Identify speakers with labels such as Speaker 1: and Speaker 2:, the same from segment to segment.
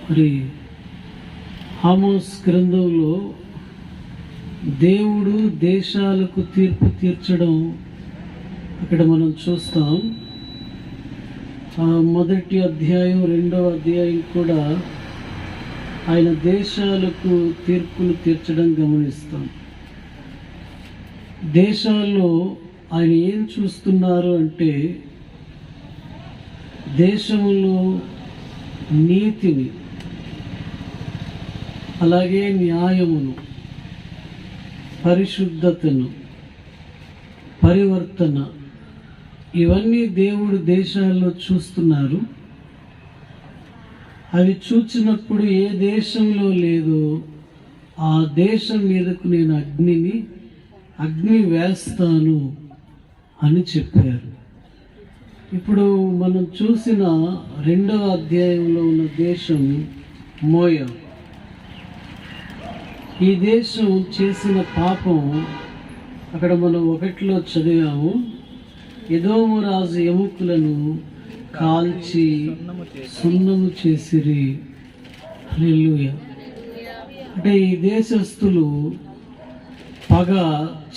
Speaker 1: మరి ఆమోస్ గ్రంథంలో దేవుడు దేశాలకు తీర్పు తీర్చడం అక్కడ మనం చూస్తాం. మొదటి అధ్యాయం, రెండవ అధ్యాయం కూడా ఆయన దేశాలకు తీర్పులు తీర్చడం గమనిస్తాం. దేశాల్లో ఆయన ఏం చూస్తున్నారు అంటే దేశంలో నీతిని, అలాగే న్యాయమును, పరిశుద్ధతను, పరివర్తన, ఇవన్నీ దేవుడు దేశాల్లో చూస్తున్నారు. అవి చూచినప్పుడు ఏ దేశంలో లేదో ఆ దేశం మీదకు నేను అగ్ని వేస్తాను అని చెప్పారు. ఇప్పుడు మనం చూసిన రెండవ అధ్యాయంలో ఉన్న దేశం మోయాబు. ఈ దేశం చేసిన పాపం అక్కడ మనం 1లో చదివాము. ఎదోము రాజు ఎముకలను కాల్చి సున్నము చేసిరి. హల్లెలూయా. అంటే ఈ దేశస్థులు పగ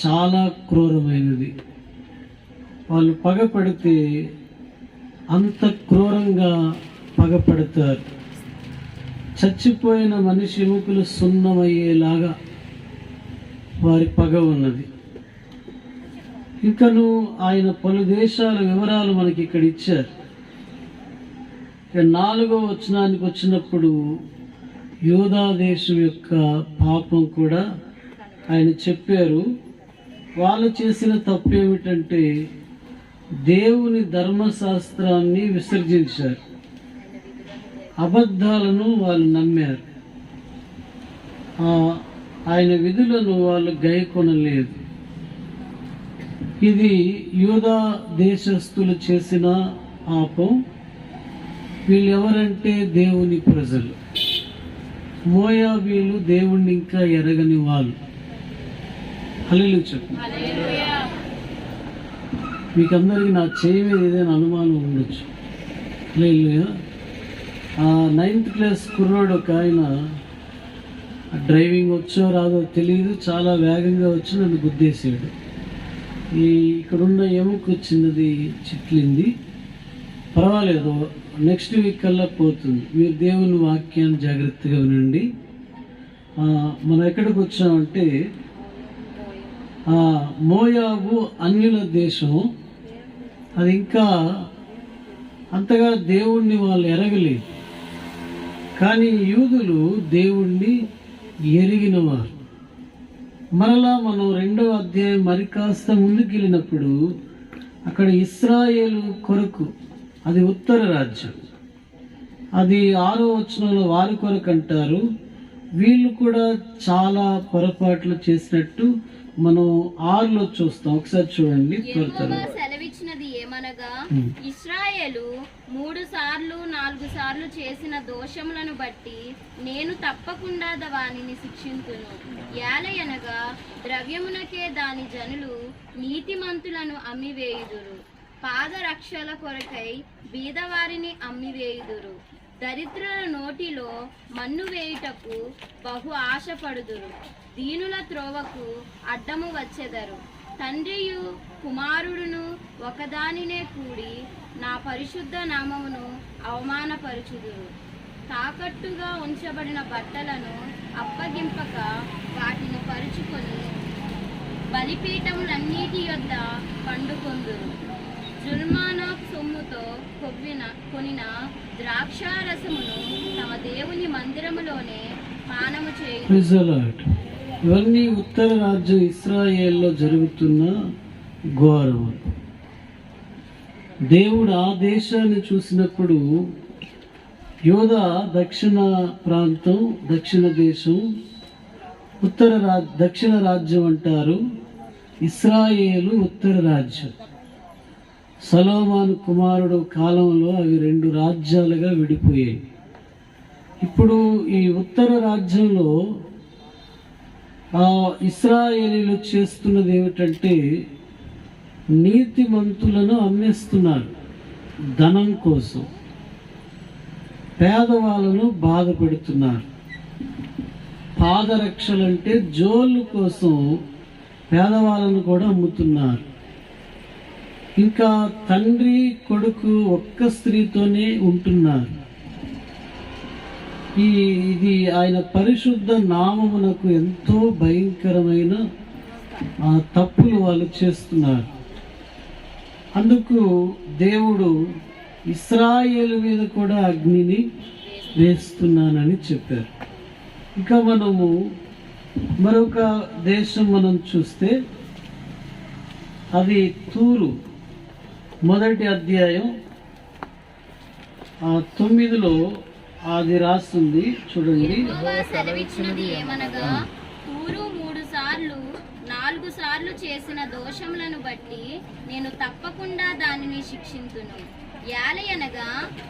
Speaker 1: చాలా క్రూరమైనది. వాళ్ళు పగ పడితే అంత క్రూరంగా పగపడతారు. చచ్చిపోయిన మనిషి ఎముకలు సున్నమయ్యేలాగా వారి పగ ఉన్నది. ఇంకను ఆయన పలు దేశాల వివరాలు మనకి ఇక్కడ ఇచ్చారు. 4వ వచనానికి వచ్చినప్పుడు యూదా దేశం యొక్క పాపం కూడా ఆయన చెప్పారు. వాళ్ళు చేసిన తప్పు ఏమిటంటే దేవుని ధర్మశాస్త్రాన్ని విసర్జించారు. అబద్ధాలను వాళ్ళు నమ్మారు. ఆయన విధులను వాళ్ళు గైకొనలేదు. ఇది యూదా దేశస్థులు చేసిన పాపం. వీళ్ళు ఎవరంటే దేవుని ప్రజలు. మోయాబీలు దేవుణ్ణి ఇంకా ఎరగని వాళ్ళు. హల్లెలూయా చెప్పు. మీకందరికీ నా చేయి మీద ఏదైనా అనుమానం ఉండొచ్చు. హల్లెలూయా. 9th క్లాస్ కుర్రాడు ఒక ఆయన, డ్రైవింగ్ వచ్చో రాదో తెలియదు, చాలా వేగంగా వచ్చి నన్ను గుద్దేశాడు. ఇక్కడున్న ఎముక చిన్నది చిట్లింది, పర్వాలేదు, నెక్స్ట్ వీక్ కల్లా పోతుంది. మీరు దేవుని వాక్యాన్ని జాగ్రత్తగా వినండి. మనం ఎక్కడికి వచ్చామంటే మోయాబు అన్యుల దేశం. అది ఇంకా అంతగా దేవుణ్ణి వాళ్ళు ఎరగలేదు. కానీ యూదులు దేవుణ్ణి ఎరిగినవారు. మరలా మనం 2వ అధ్యాయం మరి కాస్త ముందుకు వెళ్ళినప్పుడు అక్కడ ఇశ్రాయేలు కొరకు, అది ఉత్తర రాజ్యం, అది 6వ వచనంలో వారి కొరకు అంటారు. వీళ్ళు కూడా చాలా పొరపాట్లు చేసినట్టు మనం 6లో చూస్తాం. ఒకసారి చూడండి.
Speaker 2: సెలవిచ్చినది ఏమనగా, ఇశ్రాయేలు 3 సార్లు 4 సార్లు చేసిన దోషములను బట్టి నేను తప్పకుండా వానిని శిక్షింతును. ఏలయనగా ద్రవ్యమునకే దాని జనులు నీతిమంతులను అమ్మివేయుదురు, పాదరక్షల కొరకై బీదవారిని అమ్మివేయుదురు, దరిద్రుల నోటిలో మన్ను వేయుటకు బహు ఆశపడుదురు, దీనుల త్రోవకు అడ్డము వచ్చెదరు. తండ్రియు కుమారుడును ఒకదానినే కూడి నా పరిశుద్ధ నామమును అవమానపరుచుదురు. తాకట్టుగా ఉంచబడిన బట్టలను అప్పగింపక వాటిని పరుచుకొని బలిపీఠములన్నిటి యొద్ద పండుకొందురు. జుల్మానా సొమ్ముతో కొనిన ద్రాక్షారసమును తమ దేవుని మందిరములోనే పానము చేయుదురు.
Speaker 1: ఇవన్నీ ఉత్తర రాజ్యం ఇశ్రాయేల్లో జరుగుతున్న ఘోరం. దేవుడు ఆ దేశాన్ని చూసినప్పుడు యూదా దక్షిణ ప్రాంతం, దక్షిణ దేశం, దక్షిణ రాజ్యం అంటారు. ఇశ్రాయేలు ఉత్తర రాజ్యం. సొలొమోను కుమారుడు కాలంలో అవి 2 రాజ్యాలుగా విడిపోయాయి. ఇప్పుడు ఈ ఉత్తర రాజ్యంలో ఇశ్రాయేలీలు చేస్తున్నది ఏమిటంటే నీతిమంతులను అమ్మేస్తున్నారు ధనం కోసం. పేదవాళ్ళను బాధ పెడుతున్నారు. పాదరక్షలంటే జోళ్ళు కోసం పేదవాళ్ళను కూడా అమ్ముతున్నారు. ఇంకా తండ్రి కొడుకు ఒక్క స్త్రీతోనే ఉంటున్నారు. ఇది ఆయన పరిశుద్ధ నామమునకు ఎంతో భయంకరమైన తప్పులు వాళ్ళు చేస్తున్నారు. అందుకు దేవుడు ఇశ్రాయేలు మీద కూడా అగ్నిని వేస్తున్నానని చెప్పారు. ఇంకా మనము మరొక దేశం మనం చూస్తే అది తూరు, మొదటి అధ్యాయం 9లో అది రాస్తుంది చూడండి.
Speaker 2: యెహోవా సెలవిచ్చినది ఏమనగా, తూరు 4 సార్లు చేసిన దోషములను బట్టి నేను తప్పకుండా దానిని శిక్షింతును. యాలయనగా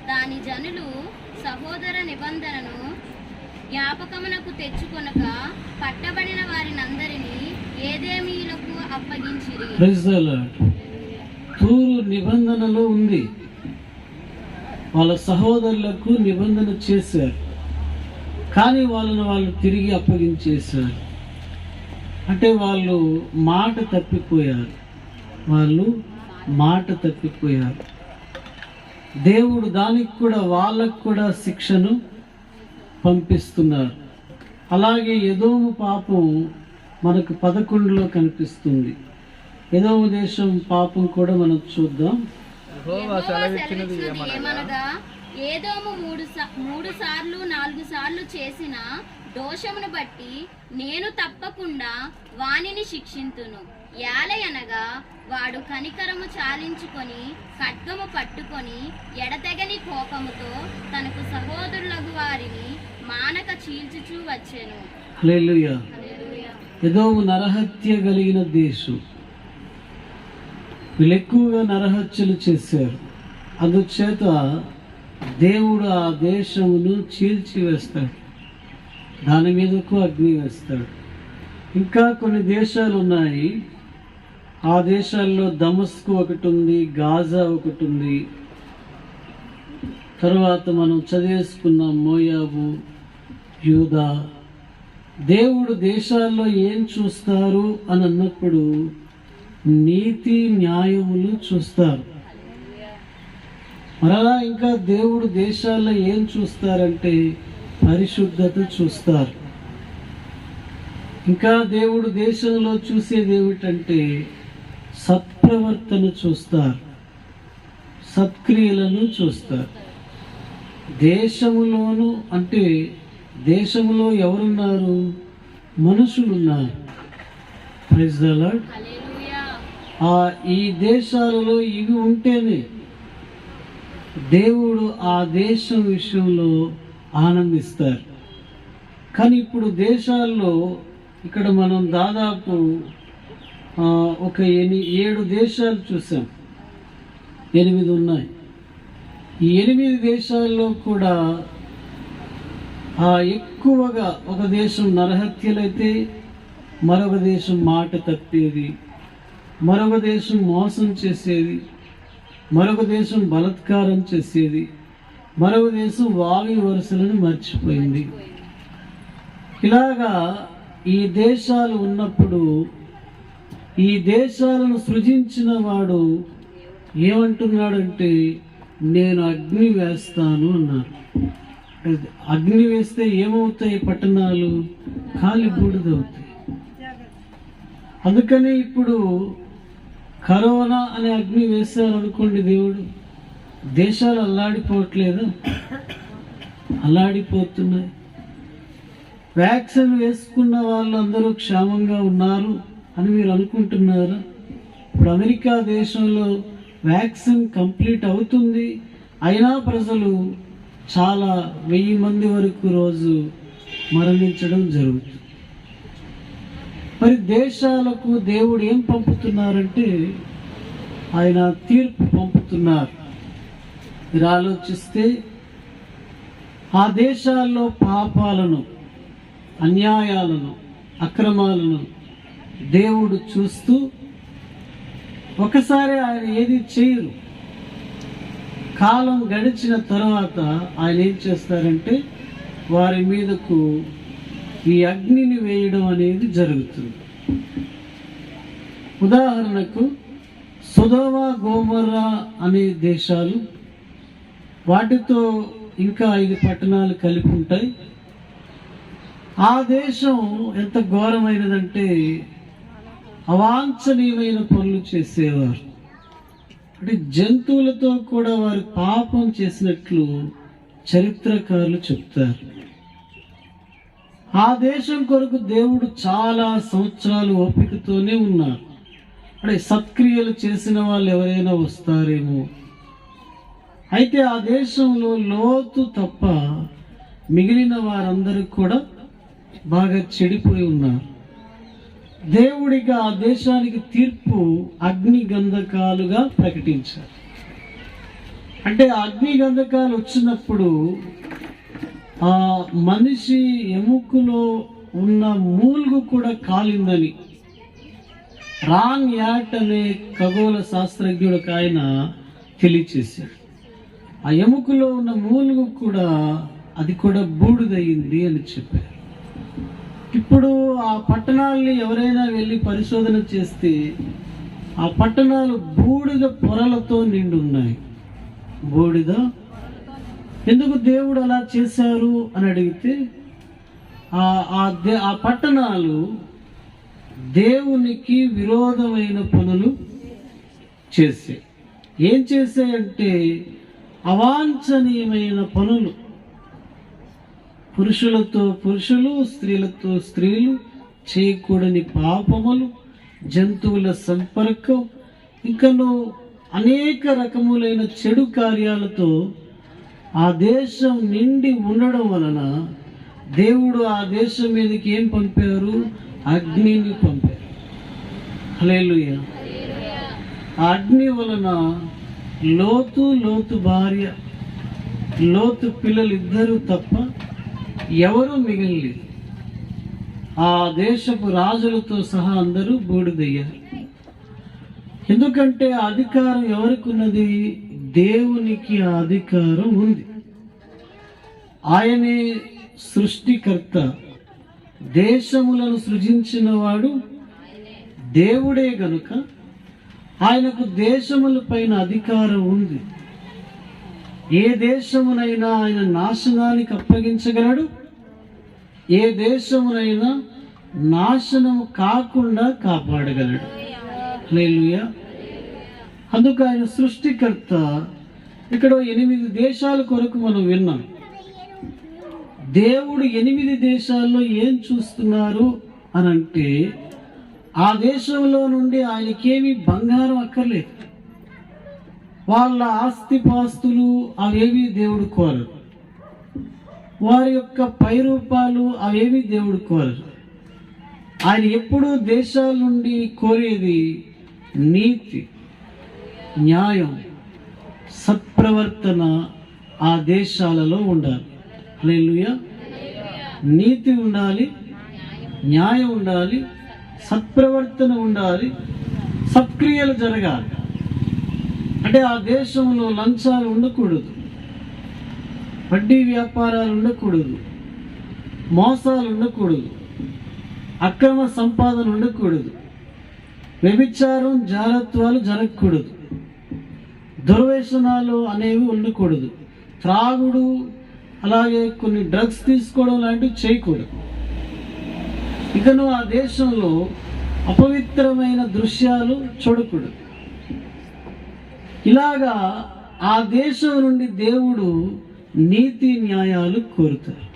Speaker 2: దాని జనులు సహోదర నిబంధనను జ్ఞాపకమునకు తెచ్చుకొనక పట్టబడిన వారినందరినీ ఏదేమీయులకు అప్పగించిరి.
Speaker 1: Praise the Lord. తూరు నిబంధనలో ఉంది, వాళ్ళ సహోదరులకు నిబంధన చేశారు, కానీ వాళ్ళు తిరిగి అప్పగించేశారు. అంటే వాళ్ళు మాట తప్పిపోయారు. దేవుడు దానికి కూడా వాళ్ళకు కూడా శిక్షను పంపిస్తున్నారు. అలాగే ఎదోము పాపం మనకు 11లో కనిపిస్తుంది. ఎదోము దేశం పాపం కూడా మనం చూద్దాం.
Speaker 2: యెహోవా సెలవిచ్చినది ఏమనగా, ఏదోము 4 సార్లు చేసిన దోషమును బట్టి నేను తప్పకుండా వానిని శిక్షింతును. యాలయనగా వాడు కనికరము చాలించుకొని ఖడ్గము పట్టుకొని ఎడతెగని కోపముతో తనకు సహోదరులకు వారిని మానక చీల్చుచూ వచ్చెను.
Speaker 1: హల్లెలూయా. ఎదోము నరహత్య కలిగిన దేశం. వీళ్ళు ఎక్కువగా నరహత్యలు చేశారు. అందుచేత దేవుడు ఆ దేశమును చీల్చివేస్తాడు, దాని మీదకు అగ్ని వేస్తాడు. ఇంకా కొన్ని దేశాలు ఉన్నాయి. ఆ దేశాల్లో దమస్కు ఒకటి ఉంది, గాజా ఒకటి ఉంది. తర్వాత మనం చదివేసుకున్న మోయాబు, యూదా. దేవుడు దేశాల్లో ఏం చూస్తారు అని అన్నప్పుడు నీతి న్యాయములు చూస్తారు. మరలా ఇంకా దేవుడు దేశాల్లో ఏం చూస్తారంటే పరిశుద్ధత చూస్తారు. ఇంకా దేవుడు దేశంలో చూసేది ఏమిటంటే సత్ప్రవర్తన చూస్తారు, సత్క్రియలను చూస్తారు. దేశములోను అంటే దేశంలో ఎవరున్నారు? మనుషులున్నారు. Praise the Lord. ఈ దేశాలలో ఇవి ఉంటేనే దేవుడు ఆ దేశం విషయంలో ఆనందిస్తారు. కానీ ఇప్పుడు దేశాల్లో ఇక్కడ మనం దాదాపు ఒక 7 దేశాలు చూసాం, 8 ఉన్నాయి. ఈ 8 దేశాల్లో కూడా ఎక్కువగా ఒక దేశం నరహత్యలైతే, మరొక దేశం మాట తప్పేది, మరొక దేశం మోసం చేసేది, మరొక దేశం బలాత్కారం చేసేది, మరొక దేశం వావి వరుసలను మర్చిపోయింది. ఇలాగా ఈ దేశాలు ఉన్నప్పుడు ఈ దేశాలను సృజించిన వాడు ఏమంటున్నాడంటే నేను అగ్ని వేస్తాను అన్నారు. అగ్ని వేస్తే ఏమవుతాయి? పట్టణాలు కాలి బూడిదవుతాయి. అందుకని ఇప్పుడు కరోనా అనే అగ్ని వేశారనుకోండి, దేవుడు దేశాలు అల్లాడిపోవట్లేదు, అల్లాడిపోతున్నాయి. వ్యాక్సిన్ వేసుకున్న వాళ్ళు అందరూ క్షేమంగా ఉన్నారు అని మీరు అనుకుంటున్నారా? ఇప్పుడు అమెరికా దేశంలో వ్యాక్సిన్ కంప్లీట్ అవుతుంది, అయినా ప్రజలు చాలా 1000 మంది వరకు రోజు మరణించడం జరుగుతుంది. మరి దేశాలకు దేవుడు ఏం పంపుతున్నారంటే ఆయన తీర్పు పంపుతున్నారు. మీరు ఆలోచిస్తే ఆ దేశాల్లో పాపాలను, అన్యాయాలను, అక్రమాలను దేవుడు చూస్తూ ఒకసారి ఆయన ఏది చేయరు, కాలం గడిచిన తర్వాత ఆయన ఏం చేస్తారంటే వారి మీదకు ఈ అగ్నిని వేయడం అనేది జరుగుతుంది. ఉదాహరణకు సొదొమ గొమొర్రా అనే దేశాలు, వాటితో ఇంకా 5 పట్టణాలు కలిపి ఉంటాయి. ఆ దేశం ఎంత ఘోరమైనదంటే అవాంఛనీయమైన పనులు చేసేవారు. అంటే జంతువులతో కూడా వారు పాపం చేసినట్లు చరిత్రకారులు చెప్తారు. ఆ దేశం కొరకు దేవుడు చాలా సంవత్సరాలు ఓపికతోనే ఉన్నారు. అంటే సత్క్రియలు చేసిన వాళ్ళు ఎవరైనా వస్తారేమో. అయితే ఆ దేశంలో లోతు తప్ప మిగిలిన వారందరూ కూడా బాగా చెడిపోయి ఉన్నారు. దేవుడిగా ఆ దేశానికి తీర్పు అగ్ని గంధకాలుగా ప్రకటించారు. అంటే అగ్ని గంధకాలు వచ్చినప్పుడు ఆ మనిషి ఎముకలో ఉన్న మూలుగు కూడా కాలిందని రాన్ యాట్ అనే ఖగోళ శాస్త్రజ్ఞుడికి ఆయన తెలియచేశాడు. ఆ ఎముకలో ఉన్న మూలుగు కూడా అది కూడా బూడిదయింది అని చెప్పారు. ఇప్పుడు ఆ పట్టణాలని ఎవరైనా వెళ్ళి పరిశోధన చేస్తే ఆ పట్టణాలు బూడిద పొరలతో నిండి ఉన్నాయి. బూడిద ఎందుకు దేవుడు అలా చేశారు అని అడిగితే ఆ పట్టణాలు దేవునికి విరోధమైన పనులు చేశాయి. ఏం చేశాయంటే అవాంఛనీయమైన పనులు, పురుషులతో పురుషులు, స్త్రీలతో స్త్రీలు చేయకూడని పాపములు, జంతువుల సంపర్కం, ఇంకను అనేక రకములైన చెడు కార్యాలతో ఆ దేశం నిండి ఉండడం వలన దేవుడు ఆ దేశం మీదకి ఏం పంపారు? అగ్నిని పంపారు. హల్లెలూయా. ఆ అగ్ని వలన లోతు భార్య, లోతు పిల్లలు ఇద్దరు తప్ప ఎవరు మిగిలిలేదు. ఆ దేశపు రాజులతో సహా అందరూ బూడిదయ్యారు. ఎందుకంటే ఆ అధికారం ఎవరికి ఉన్నది? దేవునికి ఆ అధికారం ఉంది. ఆయనే సృష్టికర్త, దేశములను సృజించిన వాడు దేవుడే గనుక ఆయనకు దేశముల పైన అధికారం ఉంది. ఏ దేశమునైనా ఆయన నాశనానికి అప్పగించగలడు, ఏ దేశమునైనా నాశనము కాకుండా కాపాడగలడు. హల్లెలూయా. అందుకు ఆయన సృష్టికర్త. ఇక్కడ 8 దేశాల కొరకు మనం విన్నాం. దేవుడు 8 దేశాల్లో ఏం చూస్తున్నారు అని అంటే, ఆ దేశంలో నుండి ఆయనకేమీ బంగారం అక్కర్లేదు, వాళ్ళ ఆస్తిపాస్తులు అవేవి దేవుడు కోరరు, వారి యొక్క పైరూపాలు అవేవి దేవుడు కోరరు. ఆయన ఎప్పుడూ దేశాల నుండి కోరేది నీతి, న్యాయం, సత్ప్రవర్తన ఆ దేశాలలో ఉండాలి. హల్లెలూయా. నీతి ఉండాలి, న్యాయం ఉండాలి, సత్ప్రవర్తన ఉండాలి, సత్క్రియలు జరగాలి. అంటే ఆ దేశంలో లంచాలు ఉండకూడదు, వడ్డీ వ్యాపారాలు ఉండకూడదు, మోసాలు ఉండకూడదు, అక్రమ సంపాదన ఉండకూడదు, వ్యభిచారం జారత్వాలు జరగకూడదు, దుర్వ్యసనాలు అనేవి ఉండకూడదు, త్రాగుడు అలాగే కొన్ని డ్రగ్స్ తీసుకోవడం లాంటివి చేయకూడదు. ఇకను ఆ దేశంలో అపవిత్రమైన దృశ్యాలు చూడకూడదు. ఇలాగా ఆ దేశం నుండి దేవుడు నీతి న్యాయాలు కోరుతారు.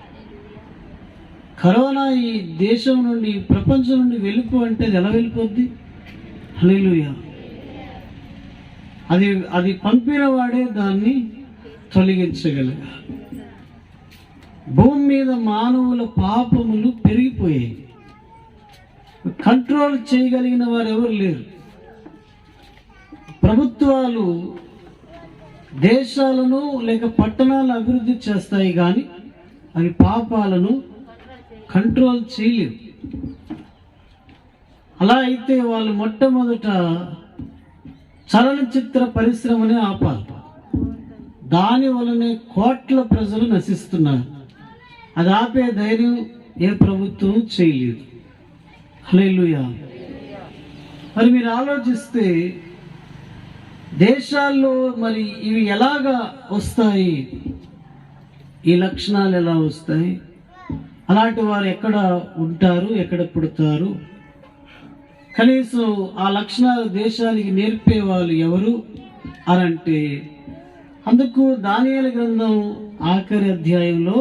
Speaker 1: కరోనా ఈ దేశం నుండి, ఈ ప్రపంచం నుండి వెళ్ళిపో అంటే అది ఎలా వెళ్ళిపోద్ది? హల్లెలూయా. అది పంపిన వాడే దాన్ని తొలగించగలగా. భూమి మీద మానవుల పాపములు పెరిగిపోయాయి, కంట్రోల్ చేయగలిగిన వారు ఎవరు లేరు. ప్రభుత్వాలు దేశాలను లేక పట్టణాలను అభివృద్ధి చేస్తాయి కానీ అవి పాపాలను కంట్రోల్ చేయలేవు. అలా అయితే వాళ్ళు మొట్టమొదట చలనచిత్ర పరిశ్రమనే ఆపాలి. దాని వలనే కోట్ల ప్రజలు నశిస్తున్నారు. అది ఆపే ధైర్యం ఏ ప్రభుత్వం చేయలేదు. హల్లెలూయా. మరి మీరు ఆలోచిస్తే దేశాల్లో మరి ఇవి ఎలాగా వస్తాయి, ఈ లక్షణాలు ఎలా వస్తాయి, అలాంటి వారు ఎక్కడ ఉంటారు, ఎక్కడ పుడతారు, కనీసం ఆ లక్షణాలు దేశానికి నేర్పే వాళ్ళు ఎవరు అనంటే, అందుకు దానియేలు గ్రంథం ఆఖరి అధ్యాయంలో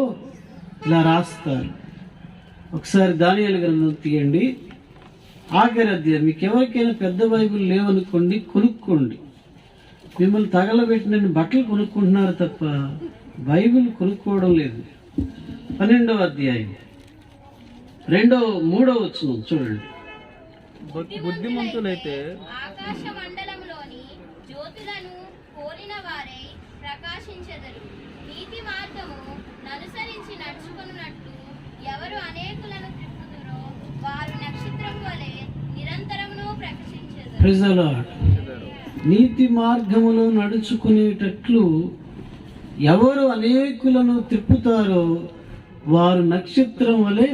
Speaker 1: ఇలా రాస్తారు. ఒకసారి దానియేలు గ్రంథం తీయండి, ఆఖరి అధ్యాయం. మీకు ఎవరికైనా పెద్ద బైబిల్ లేవనుకోండి, కొనుక్కోండి. మిమ్మల్ని తగలబెట్టిన బట్టలు కొనుక్కుంటున్నారు తప్ప బైబిల్ కొనుక్కోవడం లేదు. 12వ అధ్యాయం 3వ వచనం చూడండి.
Speaker 3: బుద్ధిమంతులైతే
Speaker 2: ఆకాశ మండలంలోని జ్యోతులను పోలిన వారై ప్రకాశించెదరు. నీతి మార్గము ననుసరించి నడుచుకున్నట్లు ఎవరు అనేకులను త్రిప్పుదురో వారు నక్షత్రం వలె నిరంతరమును ప్రకాశించెదరు.
Speaker 1: Praise the Lord. నీతి మార్గములో నడుచుకునేటట్లు ఎవరు అనేకులను త్రిప్పుతారో వారు నక్షత్రం వలె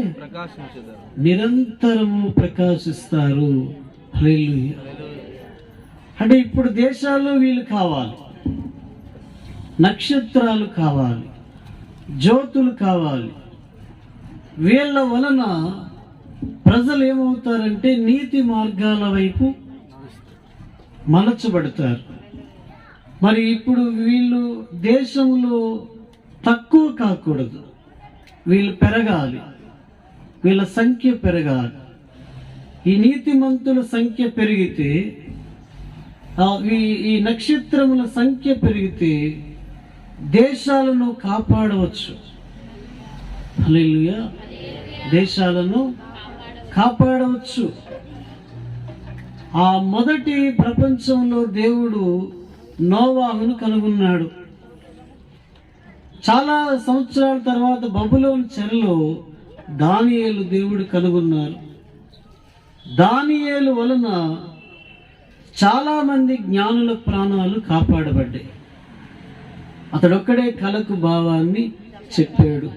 Speaker 1: నిరంతరము ప్రకాశిస్తారు. హల్లెలూయా. అంటే ఇప్పుడు దేశాల్లో వీళ్ళు కావాలి, నక్షత్రాలు కావాలి, జ్యోతులు కావాలి. వీళ్ళ వలన ప్రజలు ఏమవుతారంటే నీతి మార్గాల వైపు మలచబడతారు. మరి ఇప్పుడు వీళ్ళు దేశంలో తక్కువ కాకూడదు, వీళ్ళు పెరగాలి, వీళ్ళ సంఖ్య పెరగాలి. ఈ నీతిమంతుల సంఖ్య పెరిగితే, ఈ నక్షత్రముల సంఖ్య పెరిగితే దేశాలను కాపాడవచ్చు. హల్లెలూయా. దేశాలను కాపాడవచ్చు. ఆ మొదటి ప్రపంచంలో దేవుడు నోవాహును కనుగొన్నాడు. చాలా సంవత్సరాల తర్వాత బబులోను చెరలో దానియేలు దేవుడు కనుగొన్నారు. దానియేలు వలన చాలా మంది జ్ఞానుల ప్రాణాలు కాపాడబడ్డాయి. అతడొక్కడే కలకు భావాన్ని చెప్పాడు.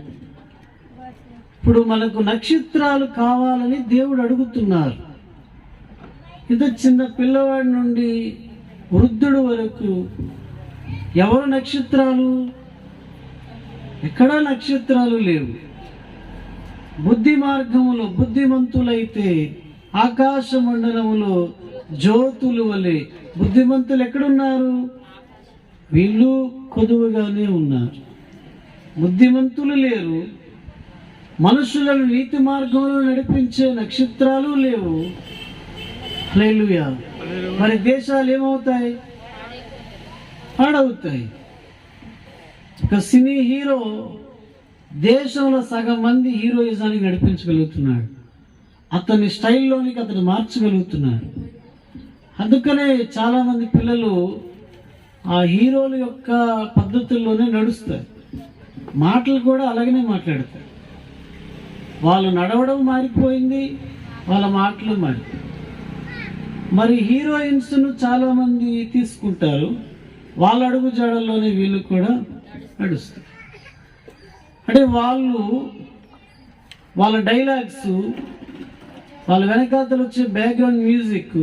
Speaker 1: ఇప్పుడు మనకు నక్షత్రాలు కావాలని దేవుడు అడుగుతున్నారు. ఇంత చిన్న పిల్లవాడి నుండి వృద్ధుడు వరకు ఎవరు నక్షత్రాలు? ఎక్కడా నక్షత్రాలు లేవు. బుద్ధి మార్గములో బుద్ధిమంతులైతే ఆకాశ మండలములో జ్యోతులు వలె. బుద్ధిమంతులు ఎక్కడున్నారు? వీళ్ళు కొదువుగానే ఉన్నారు. బుద్ధిమంతులు లేరు. మనుషులను నీతి మార్గంలో నడిపించే నక్షత్రాలు లేవు. హల్లెలూయా. మరి దేశాలు ఏమవుతాయి? పాడవుతాయి. ఒక సినీ హీరో దేశంలో సగం మంది హీరోయిజానికి నడిపించగలుగుతున్నాడు. అతని స్టైల్లోనికి అతను మార్చగలుగుతున్నాడు. అందుకనే చాలామంది పిల్లలు ఆ హీరోల యొక్క పద్ధతుల్లోనే నడుస్తారు. మాటలు కూడా అలాగనే మాట్లాడతారు. వాళ్ళు నడవడం మారిపోయింది, వాళ్ళ మాటలు మారిపోయింది. మరి హీరోయిన్స్ను చాలామంది తీసుకుంటారు, వాళ్ళ అడుగు జాడల్లోనే వీళ్ళు కూడా నడుస్తారు. అంటే వాళ్ళ డైలాగ్స్, వాళ్ళ వెనకాతలు వచ్చే బ్యాక్గ్రౌండ్ మ్యూజిక్,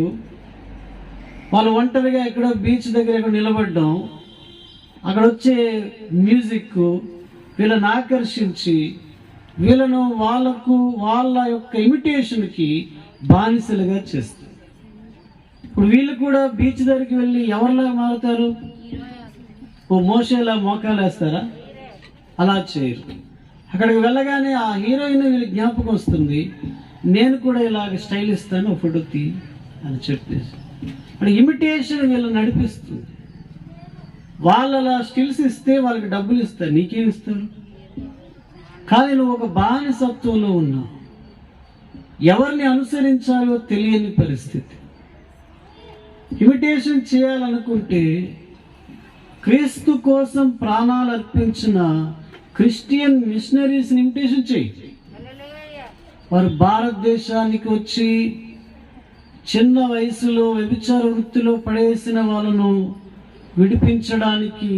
Speaker 1: వాళ్ళు ఒంటరిగా ఎక్కడో బీచ్ దగ్గర ఎక్కడ నిలబడ్డం, అక్కడ వచ్చే మ్యూజిక్ వీళ్ళని ఆకర్షించి వీళ్ళను వాళ్ళ యొక్క ఇమిటేషన్కి బానిసలుగా చేస్తారు. ఇప్పుడు వీళ్ళు కూడా బీచ్ దగ్గరికి వెళ్ళి ఎవరిలాగా మారుతారు? ఓ మోసేలా మోకాలు వేస్తారా? అలా చేయరు. అక్కడికి వెళ్ళగానే ఆ హీరోయిన్ వీళ్ళకి జ్ఞాపకం వస్తుంది, నేను కూడా ఇలాగ స్టైల్ ఇస్తాను, ఫోటో తీ అని చెప్పేసి. అంటే ఇమిటేషన్ వీళ్ళని నడిపిస్తుంది. వాళ్ళు అలా స్టిల్స్ ఇస్తే వాళ్ళకి డబ్బులు ఇస్తారు, నీకేమి ఇస్తారు? కానీ నువ్వు ఒక బానిసత్వంలో ఉన్నావు. ఎవరిని అనుసరించాలో తెలియని పరిస్థితి. ఇమిటేషన్ చేయాలనుకుంటే క్రీస్తు కోసం ప్రాణాలు అర్పించిన క్రిస్టియన్ మిషనరీస్ని ఇమిటేషన్ చేయి. వారు భారతదేశానికి వచ్చి చిన్న వయసులో వ్యభిచార వృత్తిలో పడేసిన వాళ్ళను విడిపించడానికి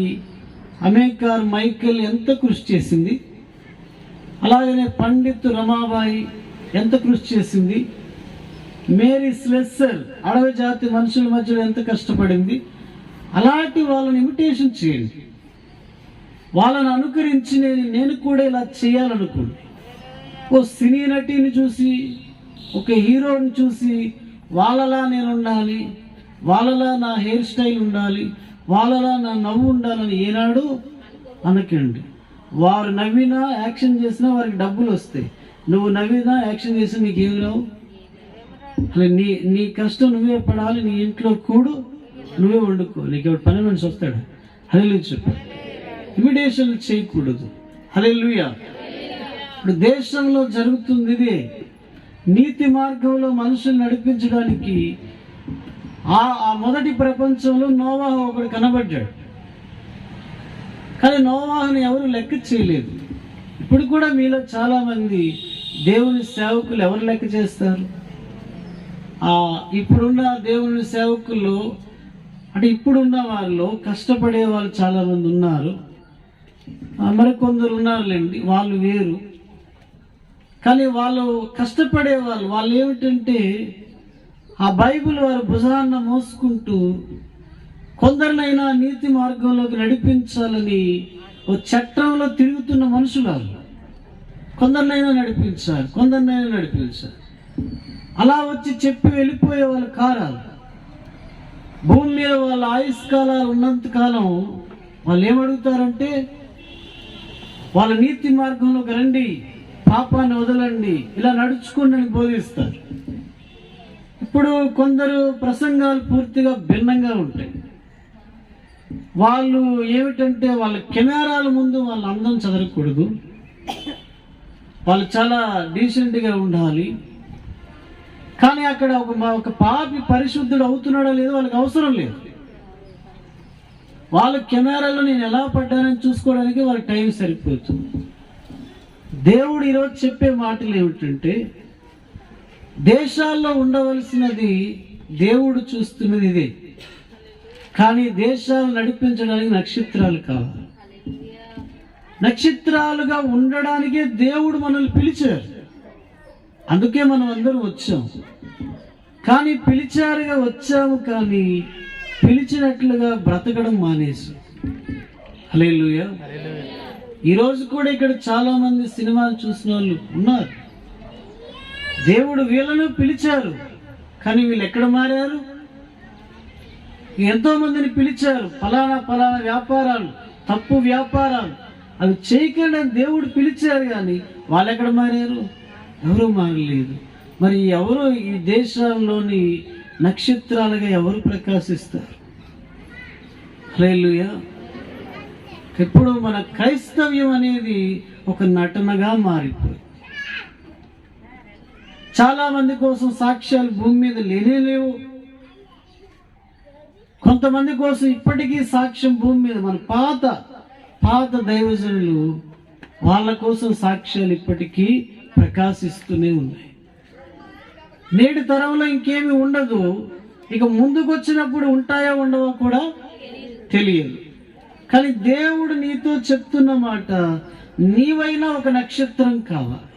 Speaker 1: అమేకార్ మైకేల్ ఎంత కృషి చేసింది, అలాగనే పండిత్ రమాబాయి ఎంత కృషి చేసింది, మేరీ స్లెస్సర్ అడవి జాతి మనుషుల మధ్యలో ఎంత కష్టపడింది. అలాంటి వాళ్ళని ఇమిటేషన్ చేయండి, వాళ్ళని అనుకరించి నేను కూడా ఇలా చేయాలనుకోండి. ఓ సినీ నటిని చూసి, ఒక హీరోని చూసి వాళ్ళలా నేను ఉండాలి, వాళ్ళలా నా హెయిర్ స్టైల్ ఉండాలి, వాళ్ళలా నా నవ్వు ఉండాలని ఏనాడు అనకండి. వారు నవ్వినా యాక్షన్ చేసినా వారికి డబ్బులు వస్తాయి. నువ్వు నవ్వినా యాక్షన్ చేసినా నీకేమి రావు. అలా నీ కష్టం నువ్వే పడాలి, నీ ఇంట్లో కూడు నువ్వే వండుకో. నీకు ఎవరు పని మనిషి వస్తాడు? హల్లెలూయా చెప్పు. ఇమిటేషన్ చేయకూడదు. హల్లెలూయా. ఇప్పుడు దేశంలో జరుగుతుంది ఇదే. నీతి మార్గంలో మనుషులు నడిపించడానికి ఆ మొదటి ప్రపంచంలో నోవాహు ఒకడు కనబడ్డాడు. కానీ నోవాహుని ఎవరు లెక్క చేయలేదు. ఇప్పుడు కూడా మీలో చాలామంది దేవుని సేవకులు ఎవరు లెక్క చేస్తారు? ఇప్పుడున్న దేవుని సేవకులు అంటే ఇప్పుడున్న వాళ్ళు కష్టపడే వాళ్ళు చాలామంది ఉన్నారు, మరి కొందరు ఉన్నారులేండి, వాళ్ళు వేరు. కానీ వాళ్ళు కష్టపడే వాళ్ళు ఏమిటంటే ఆ బైబిల్ వారు భుజాన్న మోసుకుంటూ కొందరినైనా నీతి మార్గంలోకి నడిపించాలని ఓ చట్టంలో తిరుగుతున్న మనుషులు. కొందరినైనా నడిపించాలి. అలా వచ్చి చెప్పి వెళ్ళిపోయే వాళ్ళు కారాలు. భూమి మీద వాళ్ళ ఆయుష్కాలాలు ఉన్నంత కాలం వాళ్ళు ఏమడుగుతారంటే వాళ్ళ నీతి మార్గంలోకి రండి, పాపాన్ని వదలండి, ఇలా నడుచుకోండి అని బోధిస్తారు. ఇప్పుడు కొందరు ప్రసంగాలు పూర్తిగా భిన్నంగా ఉంటాయి. వాళ్ళు ఏమిటంటే వాళ్ళ కెమెరాల ముందు వాళ్ళ అందం చదవకూడదు, వాళ్ళు చాలా డీసెంట్గా ఉండాలి. కానీ అక్కడ ఒక పాపి పరిశుద్ధుడు అవుతున్నాడో లేదో వాళ్ళకి అవసరం లేదు. వాళ్ళ కెమెరాలో నేను ఎలా పడ్డానని చూసుకోవడానికి వాళ్ళకి టైం సరిపోతుంది. దేవుడు ఈరోజు చెప్పే మాటలు ఏమిటంటే దేశాల్లో ఉండవలసినది దేవుడు చూస్తున్నది ఇదే. కానీ దేశాలు నడిపించడానికి నక్షత్రాలు కావాలి. నక్షత్రాలుగా ఉండడానికే దేవుడు మనల్ని పిలిచారు. అందుకే మనం అందరం వచ్చాం. కానీ పిలిచారుగా వచ్చాము, కానీ పిలిచినట్లుగా బ్రతకడం మానేసాం. హల్లెలూయా. ఈరోజు కూడా ఇక్కడ చాలా మంది సినిమాలు చూసిన వాళ్ళు ఉన్నారు. దేవుడు వీళ్ళను పిలిచారు, కానీ వీళ్ళు ఎక్కడ మారారు? ఎంతో మందిని పిలిచారు, ఫలానా వ్యాపారాలు, తప్పు వ్యాపారాలు అవి చేయకండి అని దేవుడు పిలిచారు, కానీ వాళ్ళు ఎక్కడ మారారు? ఎవరు మారలేదు. మరి ఎవరు ఈ దేశంలోని నక్షత్రాలుగా ఎవరు ప్రకాశిస్తారు? హల్లెలూయా. ఇప్పుడు మన క్రైస్తవ్యం అనేది ఒక నటనగా మారిపోయింది. చాలా మంది కోసం సాక్ష్యాలు భూమి మీద లేవు. కొంతమంది కోసం ఇప్పటికీ సాక్ష్యం భూమి మీద, మన పాత దైవజనులు, వాళ్ళ కోసం సాక్ష్యాలు ఇప్పటికీ ప్రకాశిస్తూనే ఉన్నాయి. నేటి తరంలో ఇంకేమీ ఉండదు. ఇక ముందుకు వచ్చినప్పుడు ఉంటాయో ఉండవో కూడా తెలియదు. కానీ దేవుడు నీతో చెప్తున్న మాట, నీవైనా ఒక నక్షత్రం కావాలి.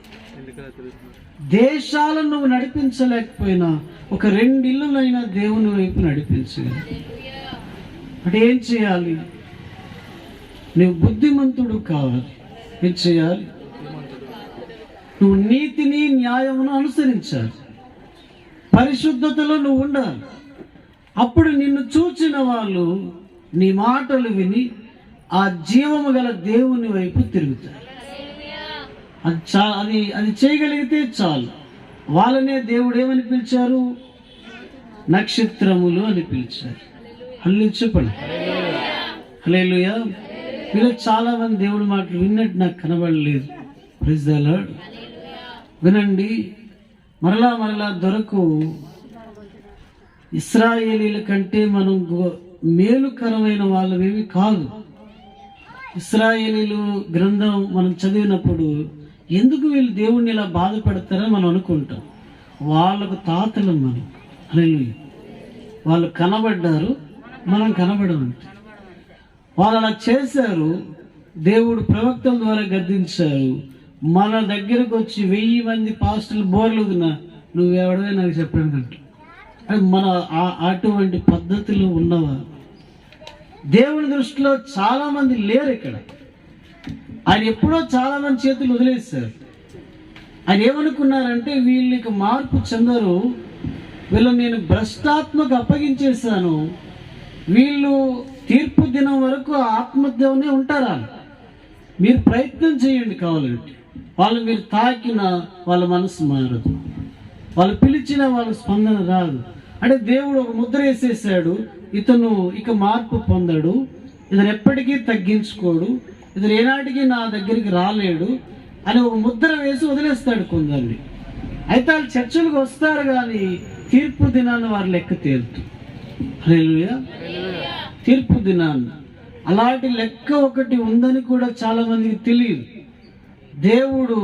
Speaker 1: దేశాలను నువ్వు నడిపించలేకపోయినా ఒక 2 ఇళ్ళనైనా దేవుని వైపు నడిపించగలవు. అంటే ఏం చేయాలి? నువ్వు బుద్ధిమంతుడు కావాలి. ఏం చేయాలి? నువ్వు నీతిని న్యాయమును అనుసరించాలి. పరిశుద్ధతలో నువ్వు ఉండాలి. అప్పుడు నిన్ను చూచిన వాళ్ళు నీ మాటలు విని ఆ జీవము గల దేవుని వైపు తిరుగుతారు. అది చేయగలిగితే చాలు. వాళ్ళనే దేవుడు ఏమని పిలిచారు? నక్షత్రములు అని పిలిచారు. హల్లెలూయా చెప్పండి. హల్లెలూయా. మీరు చాలా మంది దేవుడి మాటలు విన్నట్టు నాకు కనబడలేదు. Praise the Lord. వినండి, మరలా దొరకు. ఇశ్రాయేలీల కంటే మనం మేలుకరమైన వాళ్ళమేమి కాదు. ఇశ్రాయేలీలు గ్రంథం మనం చదివినప్పుడు ఎందుకు వీళ్ళు దేవుణ్ణి ఇలా బాధపడతారని మనం అనుకుంటాం. వాళ్ళకు తాతలు మనం. హల్లెలూయా. వాళ్ళు కనబడ్డారు, మనం కనబడమంటే. వాళ్ళు అలా చేశారు. దేవుడు ప్రవక్తల ద్వారా గద్దించారు. మన దగ్గరకు వచ్చి 1000 మంది పాస్టర్లు బోర్లుదినా నువ్వెవడవే నాకు చెప్పాను అంటే మన అటువంటి పద్ధతులు ఉన్నవా? దేవుని దృష్టిలో చాలా మంది లేరు ఇక్కడ. ఆయన ఎప్పుడో చాలా మంది చేతులు వదిలేశారు. ఆయన ఏమనుకున్నారంటే వీళ్ళకి మార్పు చెందరు, వీళ్ళని నేను భ్రష్టాత్మకు అప్పగించేశాను, వీళ్ళు తీర్పు దినం వరకు ఆత్మహత్యనే ఉంటారా, మీరు ప్రయత్నం చేయండి కావాలంటే. వాళ్ళు మీరు తాకిన వాళ్ళ మనసు మారదు, వాళ్ళు పిలిచిన వాళ్ళ స్పందన రాదు. అంటే దేవుడు ఒక ముద్ర వేసేసాడు, ఇతను ఇక మార్పు పొందడు, ఇతను ఎప్పటికీ తగ్గించుకోడు, ఇతను ఏనాటికి నా దగ్గరికి రాలేడు అని ఒక ముద్ర వేసి వదిలేస్తాడు కొందరిని. అయితే వాళ్ళు చర్చలకు వస్తారు కానీ తీర్పు దినాన్ని వారు లెక్క తేలుతూ. హల్లెలూయా. తీర్పు దినాన్ని అలాంటి లెక్క ఒకటి ఉందని కూడా చాలా మందికి తెలియదు. దేవుడు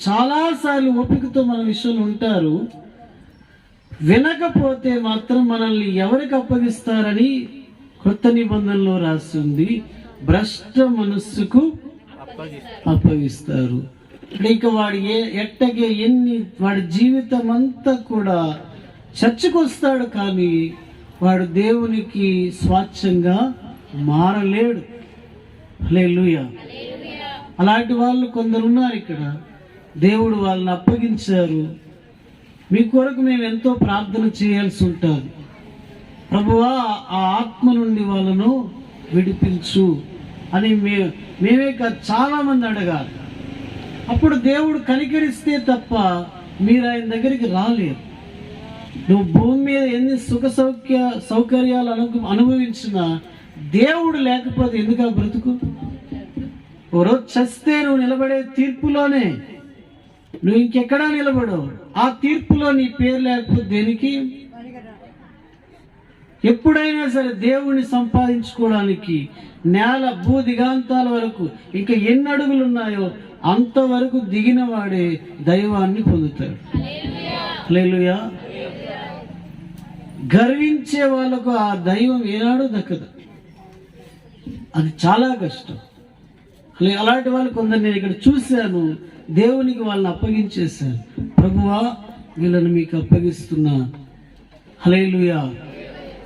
Speaker 1: చాలాసార్లు ఓపికతో మన విషయంలో ఉంటారు, వినకపోతే మాత్రం మనల్ని ఎవరికి అప్పగిస్తారని కొత్త నిబంధనలో రాస్తుంది, భ్రష్ట మనస్సుకు అప్పగిస్తారు. ఇక వాడు ఎట్టగే వాడి జీవితం అంతా కూడా చర్చకు వస్తాడు కానీ వాడు దేవునికి స్వాచ్ఛంగా మారలేడు. హల్లెలూయా. అలాంటి వాళ్ళు కొందరు ఉన్నారు ఇక్కడ. దేవుడు వాళ్ళని అప్పగించారు. మీ కొరకు మేము ఎంతో ప్రార్థన చేయాల్సి ఉంటుంది. ప్రభువా ఆ ఆత్మ నుండి వాళ్ళను విడిపించు అని మేమే కాదు చాలా మంది అడగాలి. అప్పుడు దేవుడు కనికరిస్తే తప్ప మీరు ఆయన దగ్గరికి రాలేరు. నువ్వు భూమి మీద ఎన్ని సుఖ సౌకర్యాలు అనుభవించినా దేవుడు లేకపోతే ఎందుకు ఆ బ్రతుకు? ఓ రోజు చస్తే నువ్వు నిలబడే తీర్పులోనే, నువ్వు ఇంకెక్కడా నిలబడవు. ఆ తీర్పులో నీ పేరు లేకపోతే దేనికి? ఎప్పుడైనా సరే దేవుణ్ణి సంపాదించుకోవడానికి నేల భూ దిగాంతాల వరకు ఇంకా ఎన్ని అడుగులు ఉన్నాయో అంతవరకు దిగిన వాడే దైవాన్ని పొందుతాడు. హల్లెలూయా. గర్వించే వాళ్ళకు ఆ దైవం ఏనాడు దక్కదు, అది చాలా కష్టం. అలాంటి వాళ్ళు కొందరు నేను ఇక్కడ చూశాను. దేవునికి వాళ్ళని అప్పగించేశాను. ప్రభువా వీళ్ళని మీకు అప్పగిస్తున్నా. హల్లెలూయా.